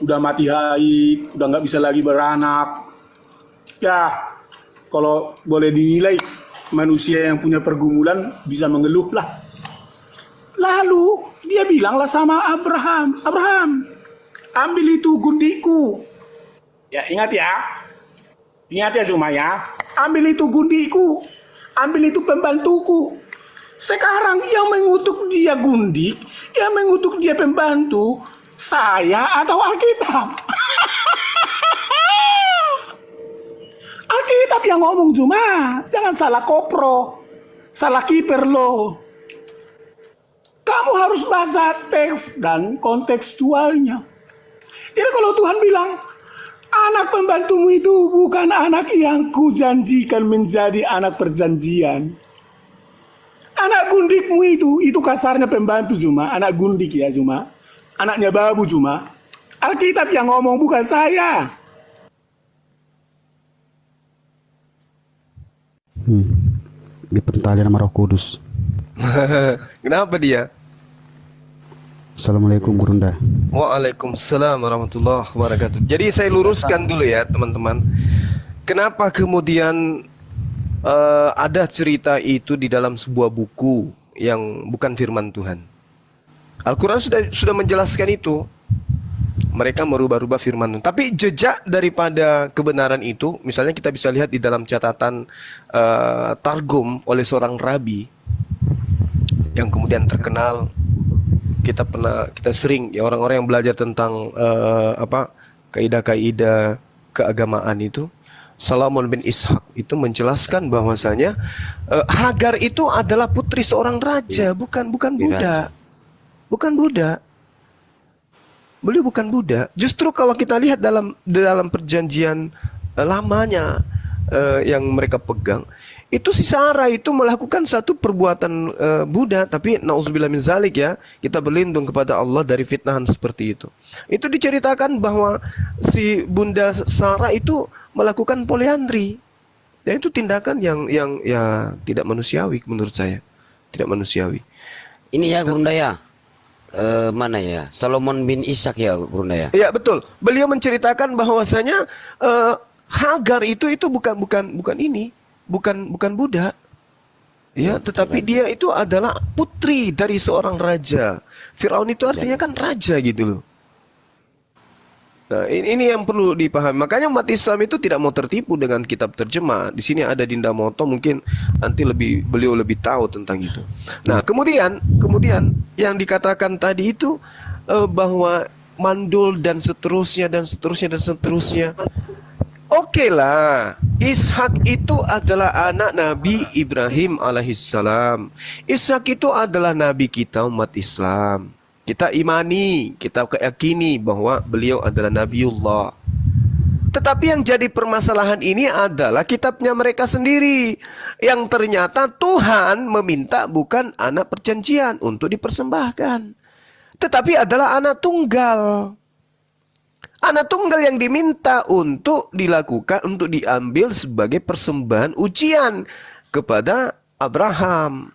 udah mati haid, udah nggak bisa lagi beranak. Ya, kalau boleh dinilai manusia yang punya pergumulan bisa mengeluh lah. Lalu dia bilanglah sama Abraham, Abraham, ambil itu gundiku. Ya ingat ya cuma ya, ambil itu gundiku, ambil itu pembantuku. Sekarang yang mengutuk dia gundik, yang mengutuk dia pembantu, saya atau Alkitab? Alkitab yang ngomong cuma, jangan salah kopro, salah kiper lo. Kamu harus baca teks dan kontekstualnya. Jadi kalau Tuhan bilang, anak pembantumu itu bukan anak yang kujanjikan menjadi anak perjanjian. Anak gundikmu itu kasarnya pembantu cuma, anak gundik ya cuma, anaknya babu cuma. Alkitab yang ngomong bukan saya. Dipentalin sama Roh Kudus. Kenapa dia? Assalamualaikum Gurunda. Waalaikumsalam warahmatullahi wabarakatuh. Jadi saya luruskan dulu ya teman-teman. Kenapa kemudian ada cerita itu di dalam sebuah buku yang bukan firman Tuhan? Al-Quran sudah menjelaskan itu. Mereka merubah-rubah firman Tuhan. Tapi jejak daripada kebenaran itu, misalnya kita bisa lihat di dalam catatan Targum oleh seorang rabi yang kemudian terkenal. Kita sering ya orang-orang yang belajar tentang kaidah-kaidah keagamaan itu. Salomon bin Ishak itu menjelaskan bahwasanya Hagar itu adalah putri seorang raja, bukan budak. Bukan budak. Beliau bukan budak. Justru kalau kita lihat dalam perjanjian lamanya yang mereka pegang, itu si Sarah itu melakukan satu perbuatan budak, tapi nauzubillah min zalik ya, kita berlindung kepada Allah dari fitnahan seperti itu. Itu diceritakan bahwa si Bunda Sarah itu melakukan poliandri. Dan itu tindakan yang ya tidak manusiawi menurut saya. Tidak manusiawi. Ini ya Gurunda ya. Mana ya? Salomon bin Ishak ya Gurunda ya. Iya betul. Beliau menceritakan bahwasanya Hagar itu bukan budak. Ya, tetapi dia itu adalah putri dari seorang raja. Firaun itu artinya kan raja gitu loh. Nah, ini yang perlu dipahami. Makanya umat Islam itu tidak mau tertipu dengan kitab terjemah. Di sini ada Dinda Moto, mungkin nanti beliau lebih tahu tentang itu. Nah, kemudian yang dikatakan tadi itu bahwa mandul dan seterusnya. Oke lah, Ishak itu adalah anak Nabi Ibrahim alaihissalam. Ishak itu adalah Nabi kita umat Islam. Kita imani, kita yakini bahwa beliau adalah Nabiullah. Tetapi yang jadi permasalahan ini adalah kitabnya mereka sendiri. Yang ternyata Tuhan meminta bukan anak perjanjian untuk dipersembahkan. Tetapi adalah anak tunggal. Anak tunggal yang diminta untuk dilakukan, untuk diambil sebagai persembahan ujian kepada Abraham.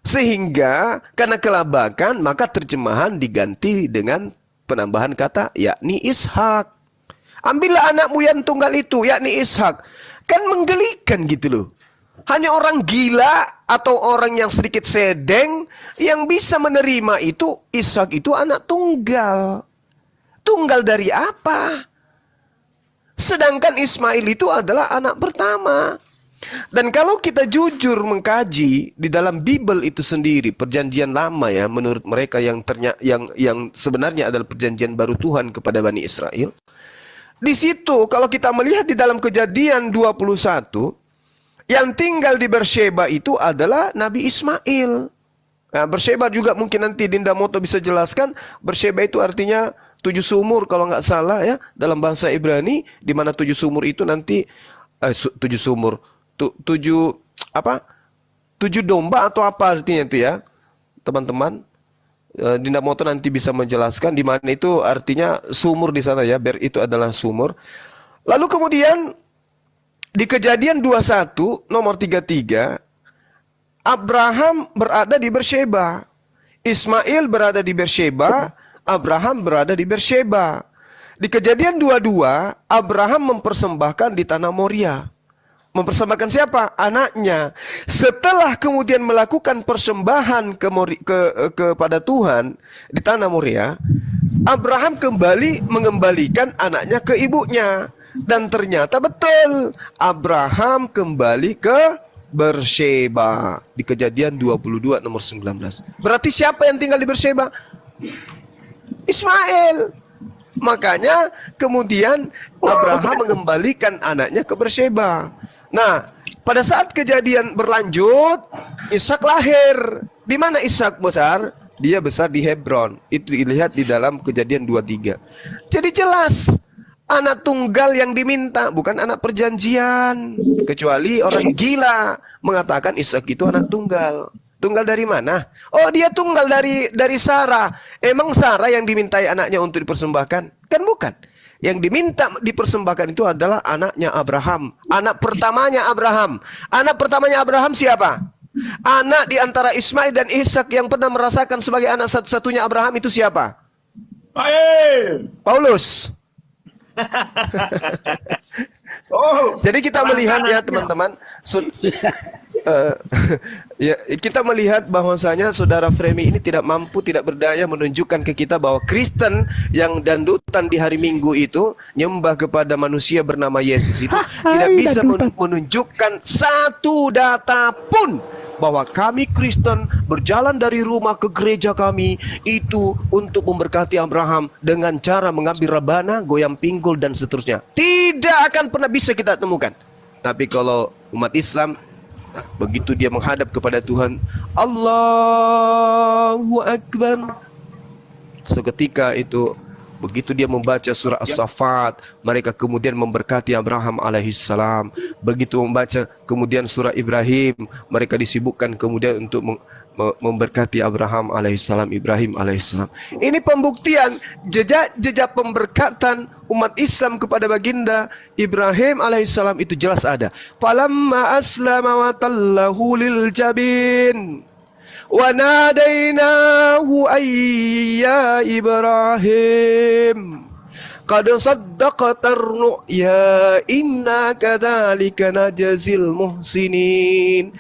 Sehingga karena kelabakan maka terjemahan diganti dengan penambahan kata yakni Ishak. Ambillah anakmu yang tunggal itu yakni Ishak. Kan menggelikan gitu loh. Hanya orang gila atau orang yang sedikit sedeng yang bisa menerima itu Ishak itu anak tunggal. Tunggal dari apa? Sedangkan Ismail itu adalah anak pertama. Dan kalau kita jujur mengkaji di dalam Bible itu sendiri, perjanjian lama ya, menurut mereka yang sebenarnya adalah perjanjian baru Tuhan kepada Bani Israel. Di situ kalau kita melihat di dalam Kejadian 21, yang tinggal di Beersheba itu adalah Nabi Ismail. Nah, Beersheba juga mungkin nanti Dinda Moto bisa jelaskan. Beersheba itu artinya 7 sumur kalau nggak salah ya dalam bahasa Ibrani, di mana 7 sumur itu nanti 7 sumur. 7 domba atau apa artinya itu ya teman-teman. Dinda Moto nanti bisa menjelaskan di mana itu artinya sumur di sana ya, Ber itu adalah sumur. Lalu kemudian di Kejadian 21 nomor 33 Abraham berada di Beersheba, Ismail berada di Beersheba, Abraham berada di Beersheba. Di Kejadian 22 Abraham mempersembahkan di tanah Moria. Mempersembahkan siapa? Anaknya. Setelah kemudian melakukan persembahan kepada Tuhan di tanah Moria, Abraham kembali mengembalikan anaknya ke ibunya. Dan ternyata betul, Abraham kembali ke Beersheba. Di Kejadian 22 nomor 19. Berarti siapa yang tinggal di Beersheba? Ismail. Makanya kemudian Abraham mengembalikan anaknya ke Beersheba. Nah, pada saat kejadian berlanjut, Ishak lahir. Di mana Ishak besar? Dia besar di Hebron. Itu dilihat di dalam Kejadian 23. Jadi jelas, anak tunggal yang diminta, bukan anak perjanjian. Kecuali orang gila mengatakan Ishak itu anak tunggal. Tunggal dari mana? Oh, dia tunggal dari Sarah. Emang Sarah yang dimintai anaknya untuk dipersembahkan? Kan bukan. Yang diminta dipersembahkan itu adalah anaknya Abraham. Anak pertamanya Abraham. Anak pertamanya Abraham siapa? Anak di antara Ismail dan Ishak yang pernah merasakan sebagai anak satu-satunya Abraham itu siapa? Paulus. Jadi kita melihat ya teman-teman, ya, kita melihat bahwasanya saudara Fremi ini tidak mampu, tidak berdaya menunjukkan ke kita bahwa Kristen yang dandutan di hari Minggu itu nyembah kepada manusia bernama Yesus itu tidak bisa menunjukkan satu data pun bahwa kami Kristen berjalan dari rumah ke gereja kami itu untuk memberkati Abraham dengan cara mengambil rebana, goyang pinggul dan seterusnya. Tidak akan pernah bisa kita temukan. Tapi kalau umat Islam begitu dia menghadap kepada Tuhan, Allahu Akbar, seketika itu begitu dia membaca surah As-Saffat, mereka kemudian memberkati Abraham alaihissalam. Begitu membaca kemudian surah Ibrahim, mereka disibukkan kemudian untuk memberkati Abraham alaihissalam, Ibrahim alaihissalam. Ini pembuktian jejak pemberkatan umat Islam kepada baginda Ibrahim alaihissalam itu jelas ada. Falamma aslama wa tallahu lil jabin wa nadainahu ayya Ibrahim qad saddaqta ar-ru'ya inna kadzalika najzil muhsinin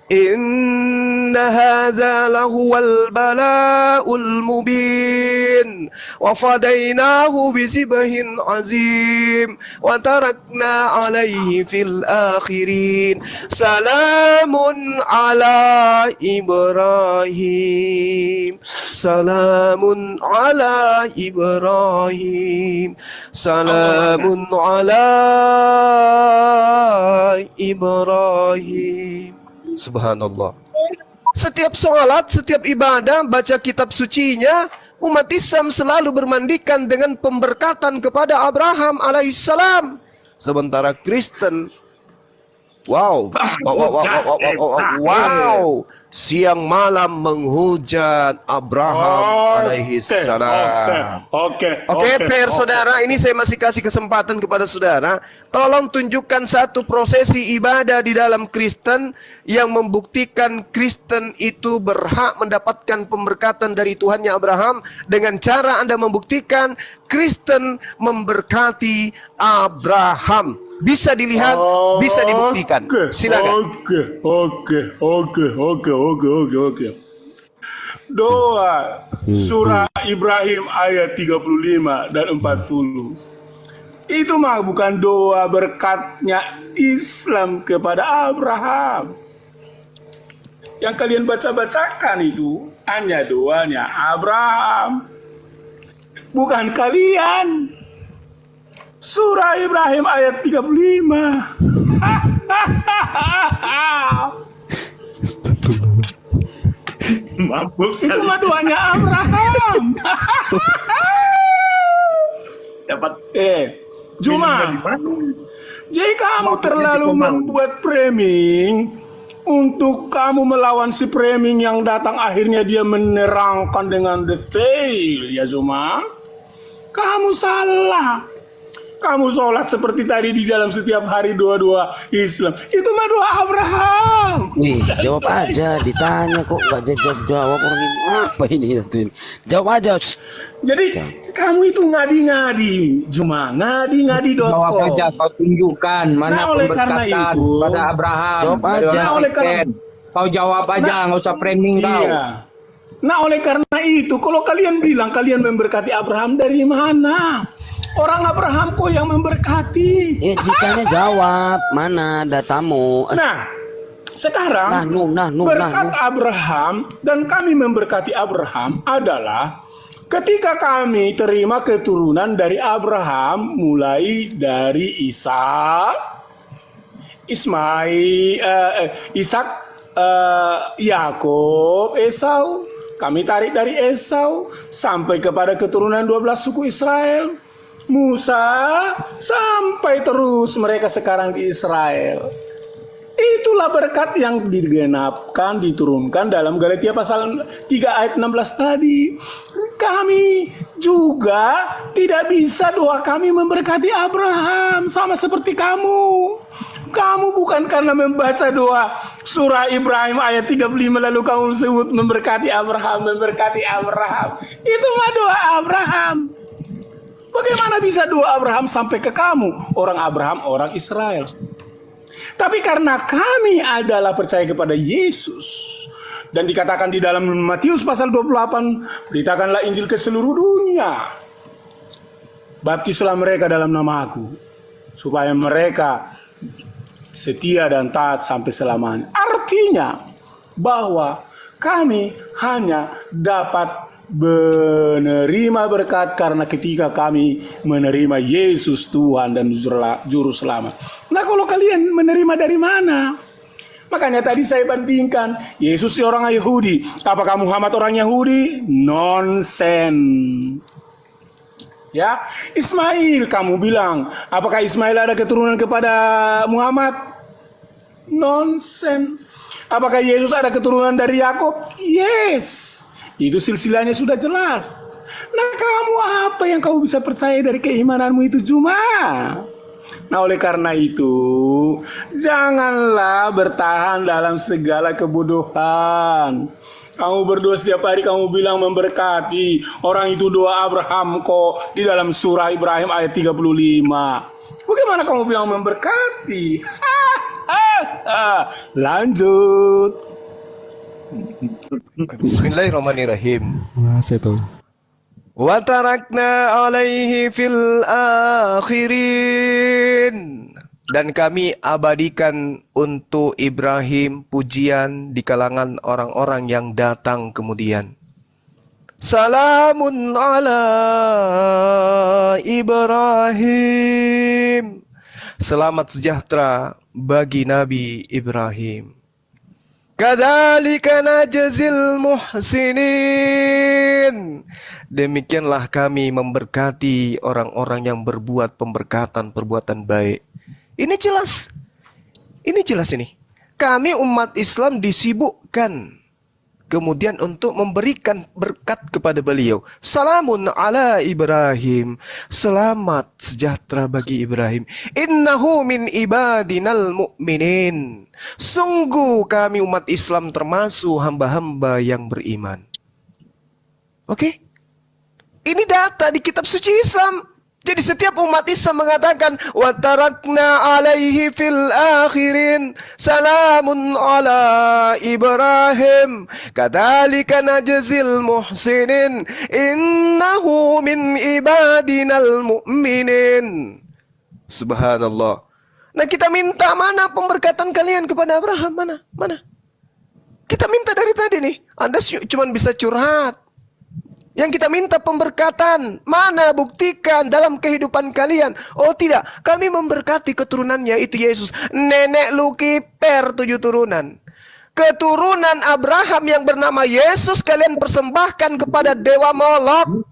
inna hadza lahuwal bala'ul mubin wa fadainahu bisibhin azim wa tarakna alaihi fil akhirin salamun ala Ibrahim salamun ala Ibrahim salamun ala Ibrahim. Subhanallah. Setiap sholat, setiap ibadah, baca kitab sucinya, umat Islam selalu bermandikan dengan pemberkatan kepada Abraham alaihissalam. Sementara Kristen, wow, siang malam menghujat Abraham alaihi salam. Oke. PR saudara, ini saya masih kasih kesempatan kepada saudara. Tolong tunjukkan satu prosesi ibadah di dalam Kristen yang membuktikan Kristen itu berhak mendapatkan pemberkatan dari Tuhannya Abraham dengan cara Anda membuktikan Kristen memberkati Abraham. Bisa dilihat, bisa dibuktikan. Silakan. Oke. Doa surah Ibrahim ayat 35 dan 40. Itu mah bukan doa berkatnya Islam kepada Abraham. Yang kalian baca-bacakan itu hanya doanya Abraham. Bukan kalian. Surah Ibrahim ayat 35. Itu mah doanya Abraham. Dapat Juma. Jadi kamu terlalu membuat framing untuk kamu melawan si framing yang datang akhirnya dia menerangkan dengan detail, ya Zuma. Kamu salah. Kamu sholat seperti tadi di dalam setiap hari doa-doa Islam. Itu mah doa Abraham. Wih, jawab aja. Ditanya kok nggak jawab orang ini. Apa ini? Jawab aja. Jadi kamu itu ngadi-ngadi, Juma, ngadi-ngadi.com. Jawab aja, kau tunjukkan mana Nah, oleh karena pemberkatan itu, pada Abraham. Jawab aja. Nah, oleh karena Kau jawab aja, nggak usah framing kau. iya. Nah, oleh karena itu, kalau kalian bilang kalian memberkati Abraham, dari mana? Orang Abraham kok yang memberkati? Ditanya jawab. Mana datamu? Nah, sekarang berkat Abraham dan kami memberkati Abraham adalah ketika kami terima keturunan dari Abraham, mulai dari Ishak, Yakub, Esau. Kami tarik dari Esau sampai kepada keturunan 12 suku Israel. Musa sampai terus mereka sekarang di Israel. Itulah berkat yang digenapkan, diturunkan dalam Galatia pasal 3 ayat 16 tadi. Kami juga tidak bisa doa kami memberkati Abraham sama seperti kamu. Kamu bukan karena membaca doa surah Ibrahim ayat 35 lalu kamu sebut memberkati Abraham. Itu mah doa Abraham. Bagaimana bisa doa Abraham sampai ke kamu? Orang Abraham, orang Israel. Tapi karena kami adalah percaya kepada Yesus. Dan dikatakan di dalam Matius pasal 28, beritakanlah Injil ke seluruh dunia. Baptislah mereka dalam nama Aku, supaya mereka setia dan taat sampai selamanya. Artinya bahwa kami hanya dapat menerima berkat karena ketika kami menerima Yesus Tuhan dan Juru Selamat. Nah, kalau kalian menerima dari mana? Makanya tadi saya bandingkan, Yesus orang Yahudi. Apakah Muhammad orang Yahudi? Nonsen. Ya, Ismail, kamu bilang, apakah Ismail ada keturunan kepada Muhammad? Nonsen. Apakah Yesus ada keturunan dari Yakub? Yes. Itu silsilahnya sudah jelas. Nah, kamu apa yang kamu bisa percaya dari keimananmu itu cuma? Nah, oleh karena itu, janganlah bertahan dalam segala kebodohan. Kamu berdoa setiap hari, kamu bilang memberkati. Orang itu doa Abraham kok di dalam surah Ibrahim ayat 35. Bagaimana kamu bilang memberkati? Lanjut. Bismillahirrahmanirrahim. Wa tarakna alaihi fil akhirin. Dan kami abadikan untuk Ibrahim pujian di kalangan orang-orang yang datang kemudian. Salamun ala Ibrahim. Selamat sejahtera bagi Nabi Ibrahim. Kadzalika najzil muhsinin. Demikianlah kami memberkati orang-orang yang berbuat perbuatan baik. Ini jelas ini. Kami umat Islam disibukkan kemudian untuk memberikan berkat kepada beliau. Salamun ala Ibrahim. Selamat sejahtera bagi Ibrahim. Innahu min ibadinal mu'minin. Sungguh kami umat Islam termasuk hamba-hamba yang beriman. Oke? Ini data di kitab suci Islam. Jadi setiap umat Islam mengatakan wa tarakna alaihi fil akhirin salamun ala Ibrahim kadzalika najzil muhsinin innahu min ibadinal mu'minin. Subhanallah. Nah, kita minta mana pemberkatan kalian kepada Abraham? Mana? Kita minta dari tadi nih. Anda cuma bisa curhat. Yang kita minta pemberkatan, mana buktikan dalam kehidupan kalian? Oh tidak, kami memberkati keturunannya, itu Yesus. Nenek lu kiper 7 turunan. Keturunan Abraham yang bernama Yesus kalian persembahkan kepada dewa Molok.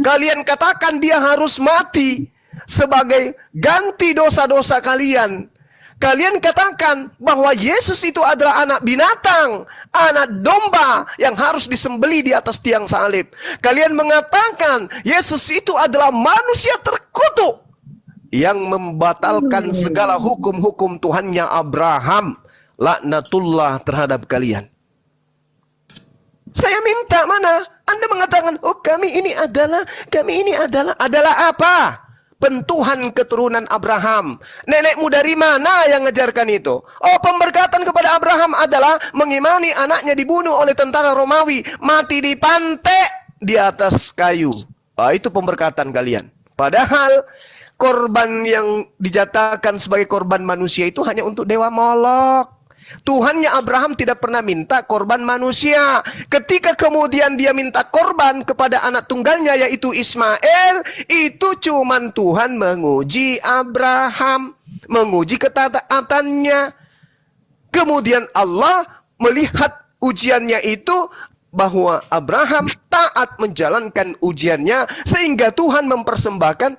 Kalian katakan dia harus mati sebagai ganti dosa-dosa kalian. Kalian katakan bahwa Yesus itu adalah anak binatang, anak domba yang harus disembelih di atas tiang salib. Kalian mengatakan Yesus itu adalah manusia terkutuk yang membatalkan segala hukum-hukum Tuhannya Abraham. Laknatullah terhadap kalian. Saya minta mana? Anda mengatakan, oh kami ini adalah apa? Pentuhan keturunan Abraham. Nenekmu dari mana yang ngejarkan itu? Oh, pemberkatan kepada Abraham adalah mengimani anaknya dibunuh oleh tentara Romawi, mati di pantai di atas kayu. Itu pemberkatan kalian. Padahal korban yang dijatakan sebagai korban manusia itu hanya untuk dewa Molok. Tuhannya Abraham tidak pernah minta korban manusia. Ketika kemudian dia minta korban kepada anak tunggalnya yaitu Ismail, itu cuman Tuhan menguji Abraham, menguji ketaatannya. Kemudian Allah melihat ujiannya itu bahwa Abraham taat menjalankan ujiannya sehingga Tuhan mempersembahkan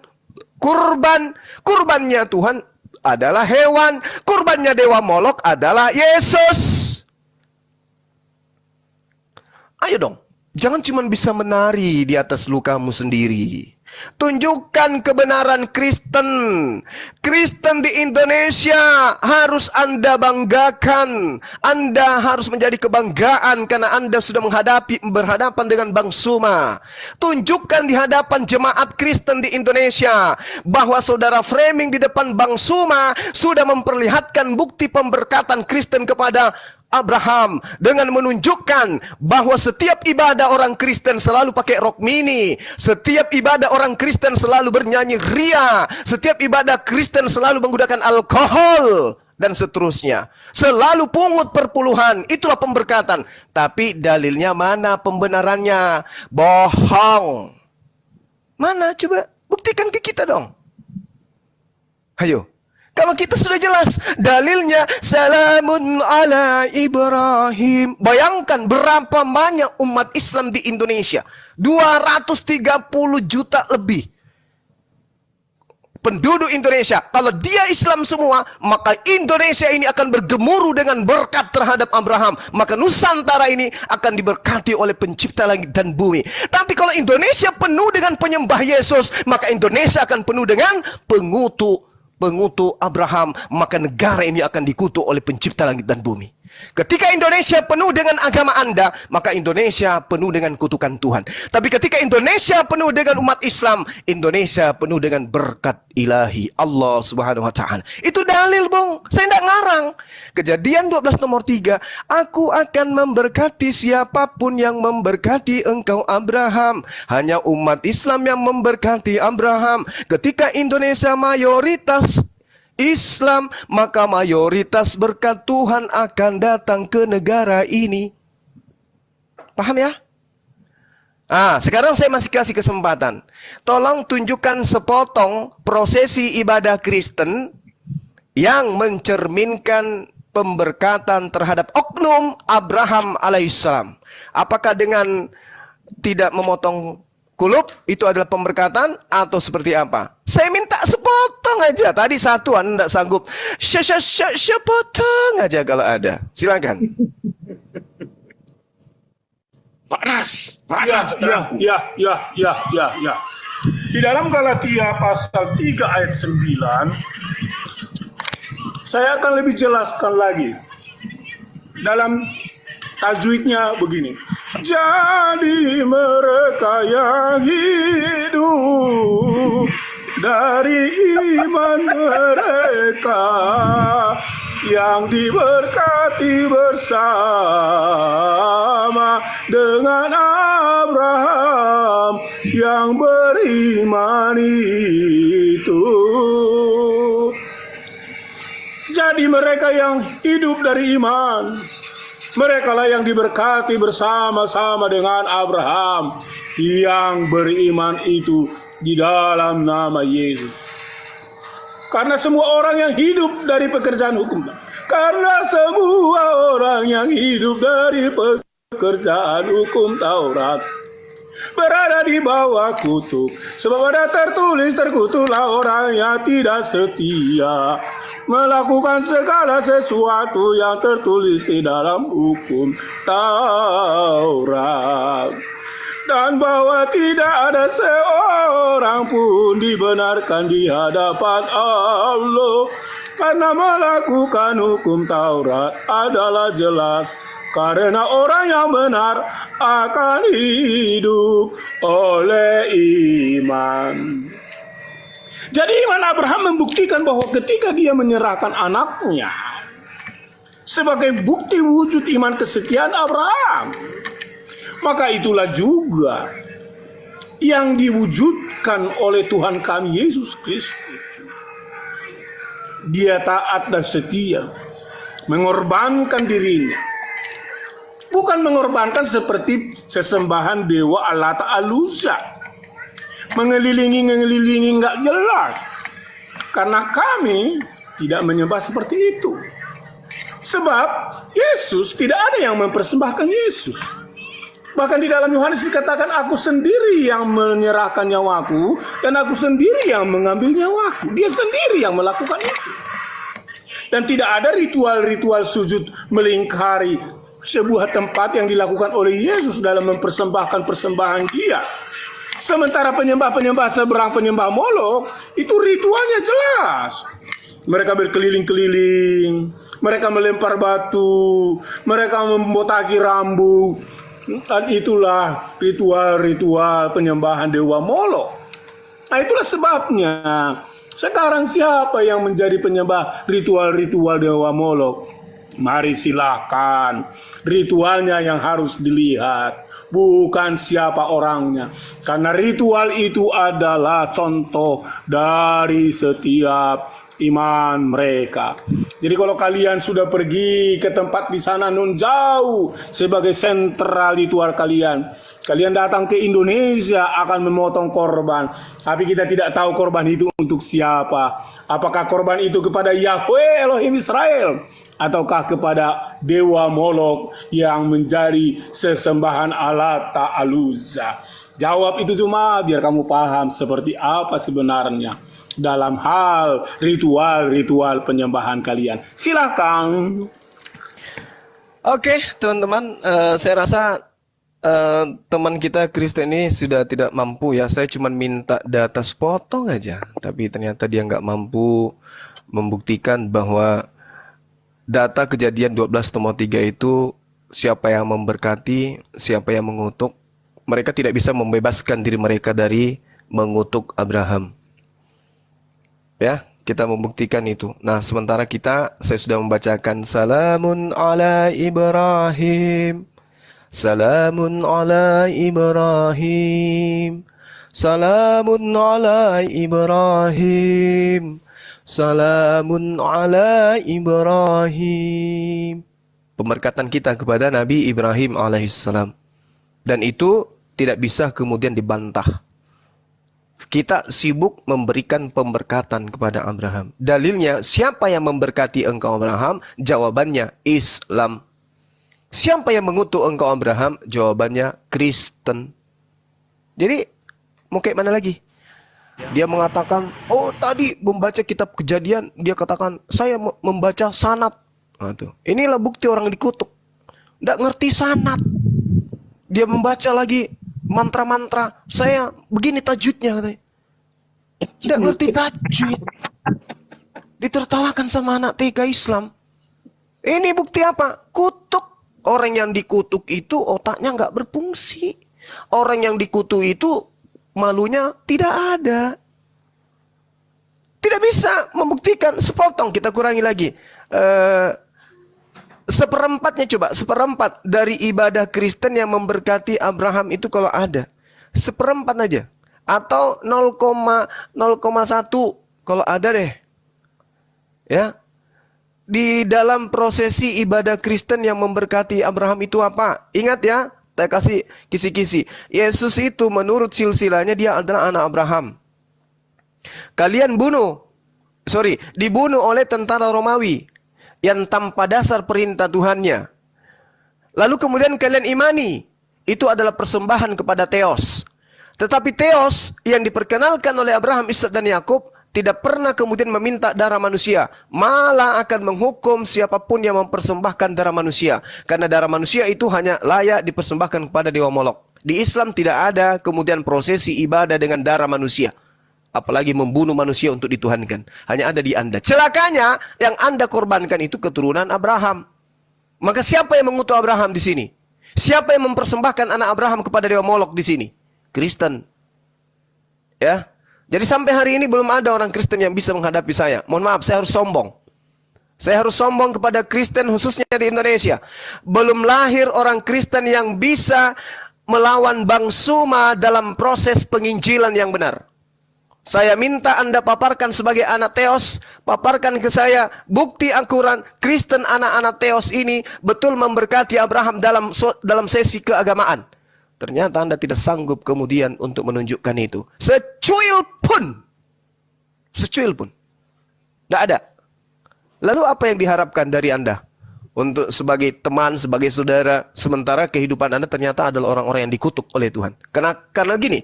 kurban. Kurbannya Tuhan adalah hewan, kurbannya dewa Molok adalah Yesus. Ayo dong, jangan cuma bisa menari di atas lukamu sendiri. Tunjukkan kebenaran Kristen. Kristen di Indonesia harus Anda banggakan. Anda harus menjadi kebanggaan karena Anda sudah berhadapan dengan Bang Suma. Tunjukkan di hadapan jemaat Kristen di Indonesia bahwa saudara framing di depan Bang Suma sudah memperlihatkan bukti pemberkatan Kristen kepada Abraham dengan menunjukkan bahwa setiap ibadah orang Kristen selalu pakai rok mini, setiap ibadah orang Kristen selalu bernyanyi ria, setiap ibadah Kristen selalu menggunakan alkohol dan seterusnya, selalu pungut perpuluhan. Itulah pemberkatan. Tapi dalilnya mana? Pembenarannya bohong. Mana? Coba buktikan ke kita dong. Ayo. Kalau kita sudah jelas dalilnya salamun ala Ibrahim. Bayangkan berapa banyak umat Islam di Indonesia. 230 juta lebih penduduk Indonesia. Kalau dia Islam semua, maka Indonesia ini akan bergemuruh dengan berkat terhadap Abraham. Maka Nusantara ini akan diberkati oleh pencipta langit dan bumi. Tapi kalau Indonesia penuh dengan penyembah Yesus, maka Indonesia akan penuh dengan pengutuk Abraham, maka negara ini akan dikutuk oleh pencipta langit dan bumi. Ketika Indonesia penuh dengan agama Anda, maka Indonesia penuh dengan kutukan Tuhan. Tapi ketika Indonesia penuh dengan umat Islam, Indonesia penuh dengan berkat ilahi Allah Subhanahu wa Ta'ala. Itu dalil, Bung. Saya tidak ngarang. Kejadian 12 nomor 3. Aku akan memberkati siapapun yang memberkati engkau Abraham. Hanya umat Islam yang memberkati Abraham. Ketika Indonesia mayoritas Islam, maka mayoritas berkat Tuhan akan datang ke negara ini. Paham ya? Sekarang saya masih kasih kesempatan. Tolong tunjukkan sepotong prosesi ibadah Kristen yang mencerminkan pemberkatan terhadap oknum Abraham alaihissalam. Apakah dengan tidak memotong kulub itu adalah pemberkatan atau seperti apa? Saya minta sepotong aja. Tadi satu Anda tidak sanggup. Sepotong aja kalau ada. Silakan. Panas, Ya, panas. ya. Di dalam Galatia pasal 3 ayat 9, saya akan lebih jelaskan lagi. Dalam tajwidnya begini. Jadi mereka yang hidup dari iman mereka, yang diberkati bersama dengan Abraham yang beriman itu. Jadi mereka yang hidup dari iman, mereka lah yang diberkati bersama-sama dengan Abraham yang beriman itu di dalam nama Yesus. Karena semua orang yang hidup dari pekerjaan hukum, karena semua orang yang hidup dari pekerjaan hukum Taurat berada di bawah kutuk. Sebab ada tertulis, terkutuklah orang yang tidak setia melakukan segala sesuatu yang tertulis di dalam hukum Taurat. Dan bahwa tidak ada seorang pun dibenarkan di hadapan Allah, karena melakukan hukum Taurat adalah jelas, karena orang yang benar akan hidup oleh iman. Jadi iman Abraham membuktikan bahwa ketika dia menyerahkan anaknya sebagai bukti wujud iman kesetiaan Abraham, maka itulah juga yang diwujudkan oleh Tuhan kami Yesus Kristus. Dia taat dan setia, mengorbankan dirinya. Bukan mengorbankan seperti sesembahan dewa Allata Aluza, mengelilingi nggak jelas. Karena kami tidak menyembah seperti itu. Sebab Yesus tidak ada yang mempersembahkan Yesus. Bahkan di dalam Yohanes dikatakan, aku sendiri yang menyerahkan nyawaku dan aku sendiri yang mengambil nyawaku. Dia sendiri yang melakukan itu. Dan tidak ada ritual-ritual sujud melingkari sebuah tempat yang dilakukan oleh Yesus dalam mempersembahkan persembahan dia. Sementara penyembah-penyembah seberang, penyembah Molok, itu ritualnya jelas. Mereka berkeliling-keliling, mereka melempar batu, mereka membotaki rambut. Dan itulah ritual-ritual penyembahan dewa Molok. Nah, itulah sebabnya sekarang siapa yang menjadi penyembah ritual-ritual dewa Molok? Mari silakan. Ritualnya yang harus dilihat, bukan siapa orangnya. Karena ritual itu adalah contoh dari setiap iman mereka. Jadi kalau kalian sudah pergi ke tempat di sana nun jauh sebagai sentral ritual kalian, kalian datang ke Indonesia akan memotong korban, tapi kita tidak tahu korban itu untuk siapa. Apakah korban itu kepada Yahweh Elohim Israel, ataukah kepada dewa Molok yang menjadi sesembahan Allata Aluza? Jawab itu cuma biar kamu paham seperti apa sebenarnya dalam hal ritual-ritual penyembahan kalian. Silakan. Oke, teman-teman, saya rasa teman kita Kristen ini sudah tidak mampu ya. Saya cuma minta data sepotong aja, tapi ternyata dia nggak mampu membuktikan bahwa data kejadian 12:3 itu siapa yang memberkati, siapa yang mengutuk. Mereka tidak bisa membebaskan diri mereka dari mengutuk Abraham. Ya, kita membuktikan itu. Nah, sementara saya sudah membacakan salamun ala Ibrahim, salamun ala Ibrahim, salamun ala Ibrahim, salamun ala Ibrahim. Pemberkatan kita kepada Nabi Ibrahim alaihissalam. Dan itu tidak bisa kemudian dibantah. Kita sibuk memberikan pemberkatan kepada Abraham. Dalilnya, siapa yang memberkati engkau Abraham? Jawabannya Islam. Siapa yang mengutuk engkau Abraham? Jawabannya Kristen. Jadi, mau kayak mana lagi? Dia mengatakan, oh tadi membaca kitab Kejadian, dia katakan, saya membaca sanad. Nah, tuh. Inilah bukti orang dikutuk. Nggak ngerti sanad. Dia membaca lagi mantra-mantra. Saya begini tajwidnya katanya. Tidak ngerti tajwid. Ditertawakan sama anak TK Islam. Ini bukti apa? Kutuk. Orang yang dikutuk itu otaknya nggak berfungsi. Orang yang dikutuk itu malunya tidak ada. Tidak bisa membuktikan. Sepotong, kita kurangi lagi. Seperempatnya coba. Seperempat dari ibadah Kristen yang memberkati Abraham itu kalau ada. Seperempat aja. Atau 0,1 kalau ada deh. Ya. Di dalam prosesi ibadah Kristen yang memberkati Abraham itu apa? Ingat ya, saya kasih kisi-kisi. Yesus itu menurut silsilahnya dia adalah anak Abraham. Kalian dibunuh oleh tentara Romawi yang tanpa dasar perintah Tuhannya. Lalu kemudian kalian imani, itu adalah persembahan kepada Theos. Tetapi Theos yang diperkenalkan oleh Abraham, Ishak dan Yakub tidak pernah kemudian meminta darah manusia. Malah akan menghukum siapapun yang mempersembahkan darah manusia. Karena darah manusia itu hanya layak dipersembahkan kepada Dewa Molok. Di Islam tidak ada kemudian prosesi ibadah dengan darah manusia. Apalagi membunuh manusia untuk dituhankan. Hanya ada di Anda. Celakanya yang Anda korbankan itu keturunan Abraham. Maka siapa yang mengutuk Abraham di sini? Siapa yang mempersembahkan anak Abraham kepada Dewa Molok di sini? Kristen. Ya. Jadi sampai hari ini belum ada orang Kristen yang bisa menghadapi saya. Mohon maaf, saya harus sombong. Saya harus sombong kepada Kristen khususnya di Indonesia. Belum lahir orang Kristen yang bisa melawan Bang Suma dalam proses penginjilan yang benar. Saya minta Anda paparkan sebagai anak Theos, paparkan ke saya bukti akurat Kristen anak-anak Theos ini betul memberkati Abraham dalam sesi keagamaan. Ternyata Anda tidak sanggup kemudian untuk menunjukkan itu. Secuil pun. Tidak ada. Lalu apa yang diharapkan dari Anda? Untuk sebagai teman, sebagai saudara. Sementara kehidupan Anda ternyata adalah orang-orang yang dikutuk oleh Tuhan. Karena gini.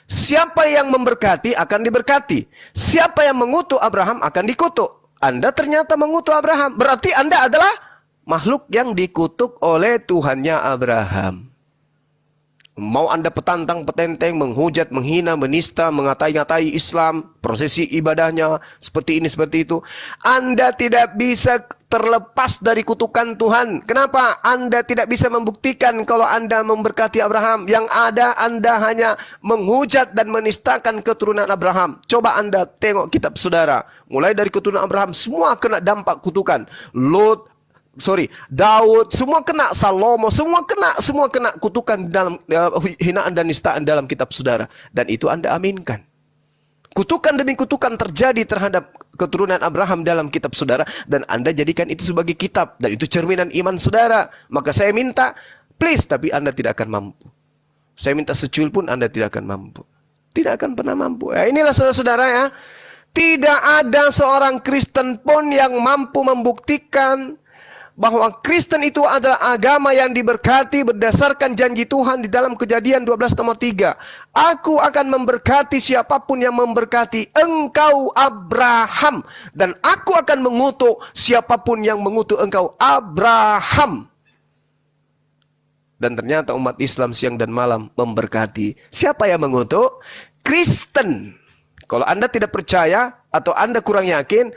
Siapa yang memberkati akan diberkati. Siapa yang mengutuk Abraham akan dikutuk. Anda ternyata mengutuk Abraham. Berarti Anda adalah makhluk yang dikutuk oleh Tuhannya Abraham. Mau Anda petantang, petenteng, menghujat, menghina, menista, mengatai-ngatai Islam, prosesi ibadahnya, seperti ini, seperti itu. Anda tidak bisa terlepas dari kutukan Tuhan. Kenapa? Anda tidak bisa membuktikan kalau Anda memberkati Abraham. Yang ada Anda hanya menghujat dan menistakan keturunan Abraham. Coba Anda tengok kitab saudara. Mulai dari keturunan Abraham, semua kena dampak kutukan. Daud, semua kena, Salomo, semua kena kutukan dalam hinaan dan nistaan dalam kitab saudara. Dan itu Anda aminkan. Kutukan demi kutukan terjadi terhadap keturunan Abraham dalam kitab saudara. Dan Anda jadikan itu sebagai kitab. Dan itu cerminan iman saudara. Maka saya minta, please, tapi Anda tidak akan mampu. Saya minta secuil pun Anda tidak akan mampu. Tidak akan pernah mampu. Ya, inilah saudara-saudara ya. Tidak ada seorang Kristen pun yang mampu membuktikan bahwa Kristen itu adalah agama yang diberkati berdasarkan janji Tuhan di dalam Kejadian 12 nomor 3. Aku akan memberkati siapapun yang memberkati engkau Abraham. Dan aku akan mengutuk siapapun yang mengutuk engkau Abraham. Dan ternyata umat Islam siang dan malam memberkati. Siapa yang mengutuk? Kristen. Kalau Anda tidak percaya atau Anda kurang yakin,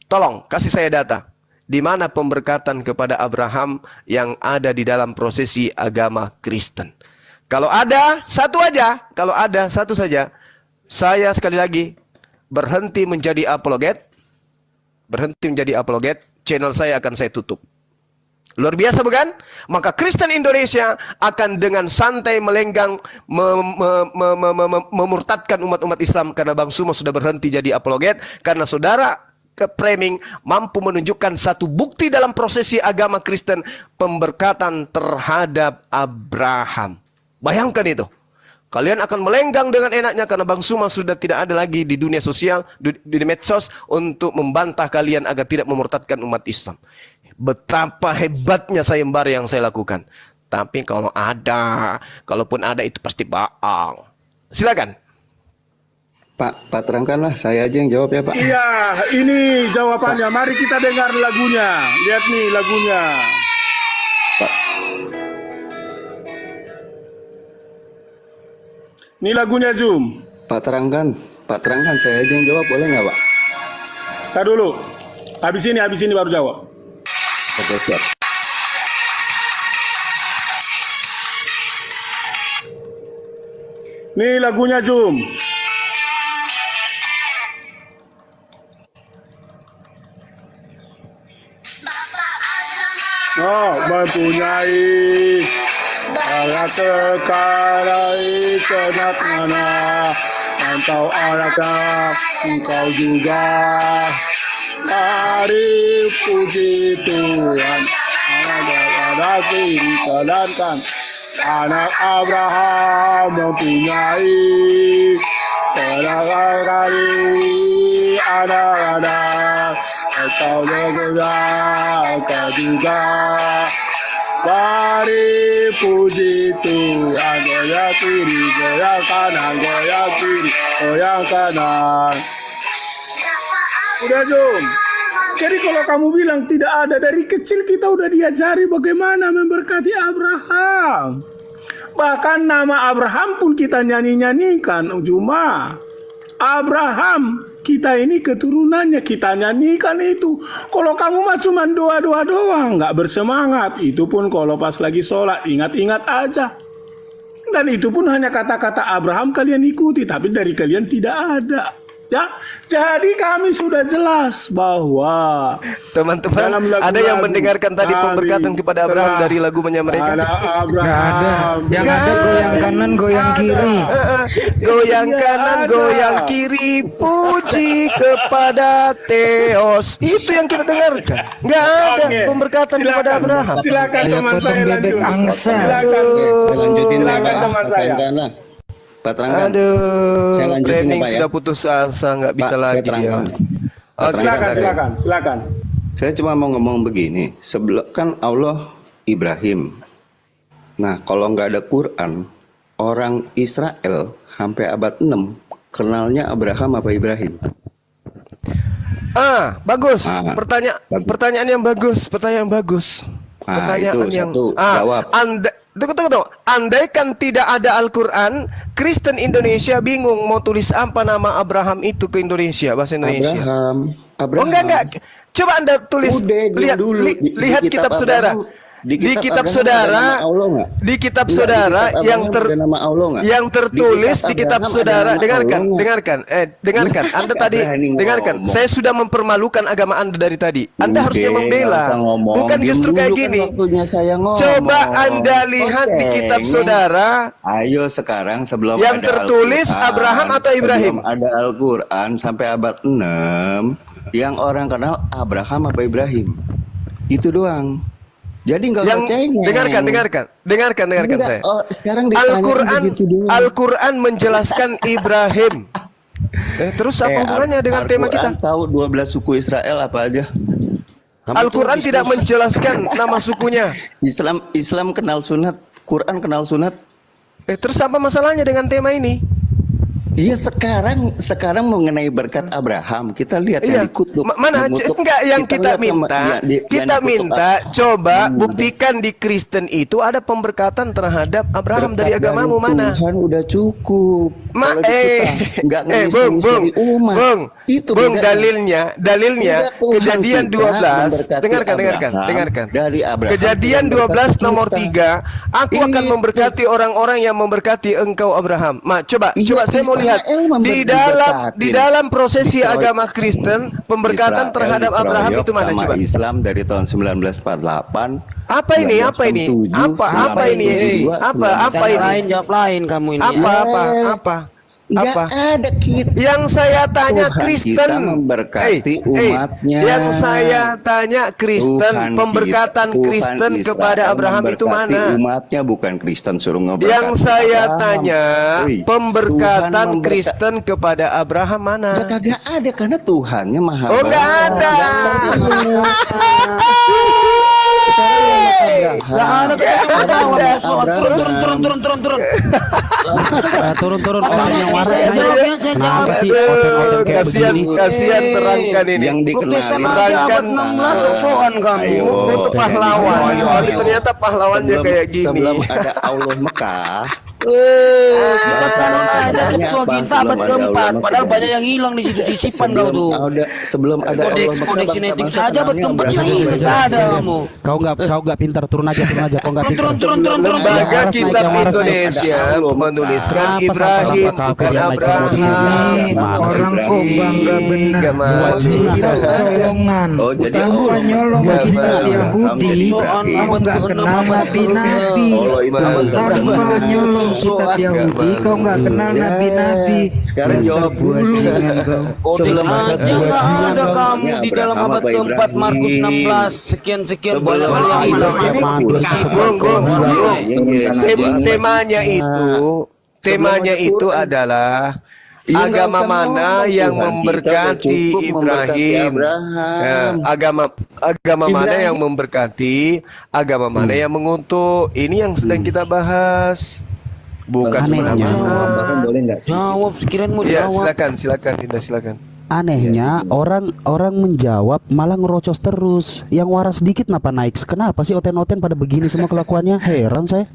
tolong kasih saya data. Di mana pemberkatan kepada Abraham yang ada di dalam prosesi agama Kristen. Kalau ada satu saja, saya sekali lagi berhenti menjadi apologet, channel saya akan saya tutup. Luar biasa bukan? Maka Kristen Indonesia akan dengan santai melenggang memurtadkan umat-umat Islam karena Bang Suma sudah berhenti jadi apologet, karena saudara framing mampu menunjukkan satu bukti dalam prosesi agama Kristen pemberkatan terhadap Abraham. Bayangkan itu. Kalian akan melenggang dengan enaknya karena Bang Suma sudah tidak ada lagi di dunia sosial, di medsos untuk membantah kalian agar tidak memurtadkan umat Islam. Betapa hebatnya sayembara yang saya lakukan. Tapi kalaupun ada itu pasti bohong. Silakan. Pak terangkanlah, saya aja yang jawab ya Pak. Iya, ini jawabannya. Mari kita dengar lagunya. Lihat nih lagunya. Pak. Ini lagunya Zoom. Pak terangkan saya aja yang jawab boleh nggak Pak? Tar dulu. Habis ini baru jawab. Oke siap. Nih lagunya Zoom. Oh, mempunyai anak terkalai kenak mana atau anaknya engkau juga. Mari puji Tuhan, anak dikelankan. Anak Abraham mempunyai kali anak-anak atau juga. Mari puji Tuhan, goyang kiri, goyang kanan, goyang kiri, goyang kanan. Udah Jom. Jadi kalau kamu bilang tidak ada, dari kecil kita udah diajari bagaimana memberkati Abraham. Bahkan nama Abraham pun kita nyanyi-nyanyikan. Cuma Abraham, kita ini keturunannya, kita nyanyikan itu. Kalau kamu mah cuma doa-doa doang, nggak bersemangat. Itu pun kalau pas lagi sholat, ingat-ingat aja. Dan itu pun hanya kata-kata Abraham kalian ikuti, tapi dari kalian tidak ada. Ya, jadi kami sudah jelas bahwa teman-teman ada yang mendengarkan tadi pemberkatan kepada Abraham dari lagunya mereka. Nggak ada. Yang ada goyang kanan, goyang kiri. Goyang kanan, goyang kiri, puji kepada Theos. Itu yang kita dengarkan. Nggak ada pemberkatan kepada Abraham. Silakan teman saya lanjut. Saya lanjutin ya, Pak. teman saya. Terangkanlah. Pak terangkan. Aduh, Saya lanjutin ya, training Pak, ya. sudah putus asa, nggak bisa Pak, lagi saya dia. terangkan. Silakan. Saya cuma mau ngomong begini. Sebelum kan Allah Ibrahim. Nah, kalau nggak ada Quran, orang Israel sampai abad 6 kenalnya Abraham apa Ibrahim? Bagus. Bagus. Pertanyaan yang bagus. Pertanyaan itu yang satu, jawab. Tunggu. Andaikan tidak ada Al-Quran, Kristen Indonesia bingung mau tulis apa nama Abraham itu ke Indonesia, bahasa Indonesia. Abraham. Oh enggak. Coba Anda tulis. Udah, Lihat kitab saudara. Di kitab saudara, yang tertulis di kitab saudara. Dengarkan. Anda tadi dengarkan. Saya sudah mempermalukan agama Anda dari tadi. Anda harusnya membela, bukan justru kayak gini. Coba Anda lihat di kitab saudara. Ayo sekarang sebelum yang ada tertulis Abraham atau Ibrahim? Sebelum ada Al-Quran sampai abad 6, yang orang kenal Abraham apa Ibrahim? Itu doang. Jadi nggak dengarkan saya. Sekarang Al-Quran menjelaskan Ibrahim. Terus apa hubungannya dengan tema kita? Tahu 12 suku Israel apa aja? Al-Quran tidak menjelaskan nama sukunya. Islam kenal sunat, Quran kenal sunat. Terus apa masalahnya dengan tema ini? Iya sekarang mengenai berkat Abraham kita lihat yang dikutuk. Mana enggak yang kita minta? Kita minta coba buktikan di Kristen itu ada pemberkatan terhadap Abraham dari agamamu mana? Tuhan udah cukup. Bung, dalilnya Kejadian 12. Dengarkan. Dari Abraham. Kejadian 12 nomor 3. Aku akan memberkati orang-orang yang memberkati engkau Abraham. Coba saya mau lihat di dalam prosesi agama Kristen pemberkatan terhadap Abraham itu mana coba? Islam dari tahun 1948. Apa ini? Apa ini? Jawab lain kamu ini. Apa? Nggak ada kita. Yang saya tanya Kristen memberkati umatnya. Yang saya tanya Kristen, pemberkatan Kristen kepada Abraham itu mana? Umatnya bukan Kristen suruh ngeberkati. Yang saya tanya pemberkatan Kristen kepada Abraham mana? Kagak ada karena Tuhannya maha. Oh nggak ada. Turun. Kasihan terangkan ini. Yang dikenal terangkan itu pahlawan. Ternyata pahlawannya kayak gini. Sebelum ada Allah Mekah, Kita tanam aja Bahasanya setua apa? kita Sebelum abad ada keempat. Allah Padahal Mekah. banyak yang hilang di situ sisipan kau tuh. Sebelum ada Allah Kodeks Mekah, kodeks genetik bangsa-bangsa saja abad kenalnya keempat Abraham. hilang. Nggak ada kamu. Kau nggak pintar, turun aja, kau nggak pintar. Turun. Lembaga Yang waras naik, Kitab yang waras naik. Indonesia menuliskan Kenapa Ibrahim sampai bukan kalian naik semua di sini? Abraham. Gimana sih? Orang kok bangga benar. Gama. Colongan. Oh, jadi Tanpa nyolong Gama. kita Yahudi. Soal Kau nggak kenal nabi-nabi. Allah itu Tanpa nyolong kitab Yahudi, kau nggak kenal Ya, nabi-nabi. sekarang jawab dulu. Bajingan kau. Kodeks Sebelum masa aja nggak bajingan ada kau. kamu Ya, di dalam Abraham abad apa keempat Ibrahim? Markus 16 sekian Sebelum banyak yang hilang. Temanya itu adalah Iya, agama nggak usah mana ngomong. yang Tuhan memberkati kita udah cukup memberkati Ibrahim. Abraham. Agama mana yang memberkati, agama mana yang mengutuk. Ini yang sedang kita bahas. Bukan Anehnya. semena-mena. Boleh nggak? Jawab sekiranya mau Ya, jawab. silakan Dinda, silakan. Anehnya orang menjawab malah ngerocos terus. Yang waras sedikit kenapa naik? Kenapa sih oten-oten pada begini semua kelakuannya? Heran saya.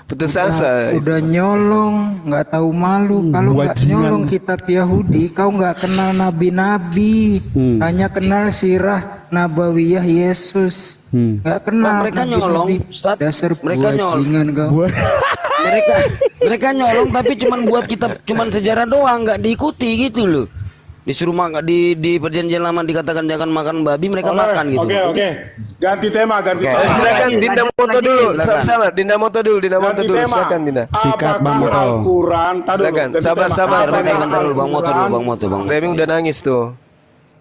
Putus asa. Udah nyolong, nggak tahu malu. Kalau nggak nyolong kitab Yahudi, kau nggak kenal nabi-nabi. Hanya kenal sirah nabawiyah Yesus. Nggak kenal. Mereka nabi-nabi. nyolong, Ustaz. Dasar Mereka bajingan kau. mereka nyolong tapi cuman buat kitab cuman sejarah doang, nggak diikuti gitu loh. Disuruh makan di perjanjian lama dikatakan jangan makan babi, mereka makan gitu. Oke. Ganti tema. Silakan Dinda Moto dulu. Sama Dinda Moto dulu, Ganti tema. silakan Dinda. Sikat, Bang Apakah Moto. Al-Quran? Silakan. Sabar. Bentar dulu Bang Moto dulu. Framing udah nangis tuh.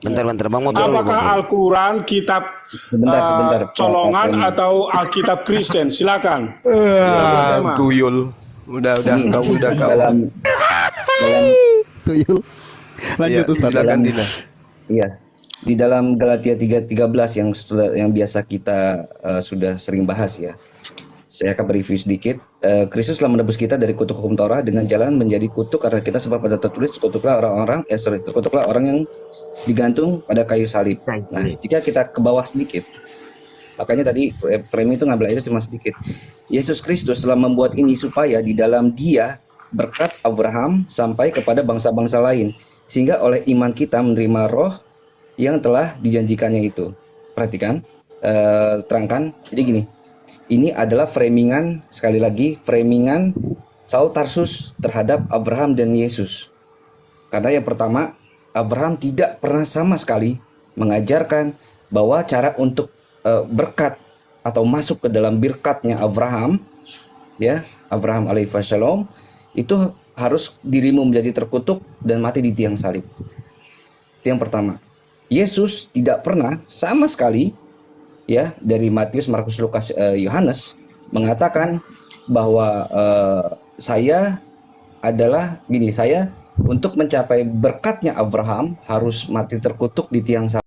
Bentar Bang Moto dulu. Apakah Al-Quran kitab Sebentar. colongan atau Alkitab Kristen? Silakan. Tuyul. Udah kau. Dalam Tuyul. Lanjut Ustaz. Silakan Dinda. Iya. Di dalam Galatia 3:13 yang biasa kita sudah sering bahas ya. Saya akan review sedikit. Kristus telah menebus kita dari kutuk hukum Taurat dengan jalan menjadi kutuk karena kita sebab pada tertulis terkutuklah orang yang digantung pada kayu salib. Nah, jika kita ke bawah sedikit, makanya tadi frame itu ngambil itu cuma sedikit. Yesus Kristus telah membuat ini supaya di dalam Dia berkat Abraham sampai kepada bangsa-bangsa lain, sehingga oleh iman kita menerima roh yang telah dijanjikannya itu. Perhatikan, terangkan. Jadi gini, ini adalah framingan, sekali lagi, framingan Saul Tarsus terhadap Abraham dan Yesus. Karena yang pertama, Abraham tidak pernah sama sekali mengajarkan bahwa cara untuk berkat atau masuk ke dalam birkatnya Abraham, ya, Abraham alaihi wassalam, itu harus dirimu menjadi terkutuk dan mati di tiang salib. Itu yang pertama. Yesus tidak pernah sama sekali, ya, dari Matius, Markus, Lukas, Yohanes mengatakan bahwa saya untuk mencapai berkatnya Abraham harus mati terkutuk di tiang salib.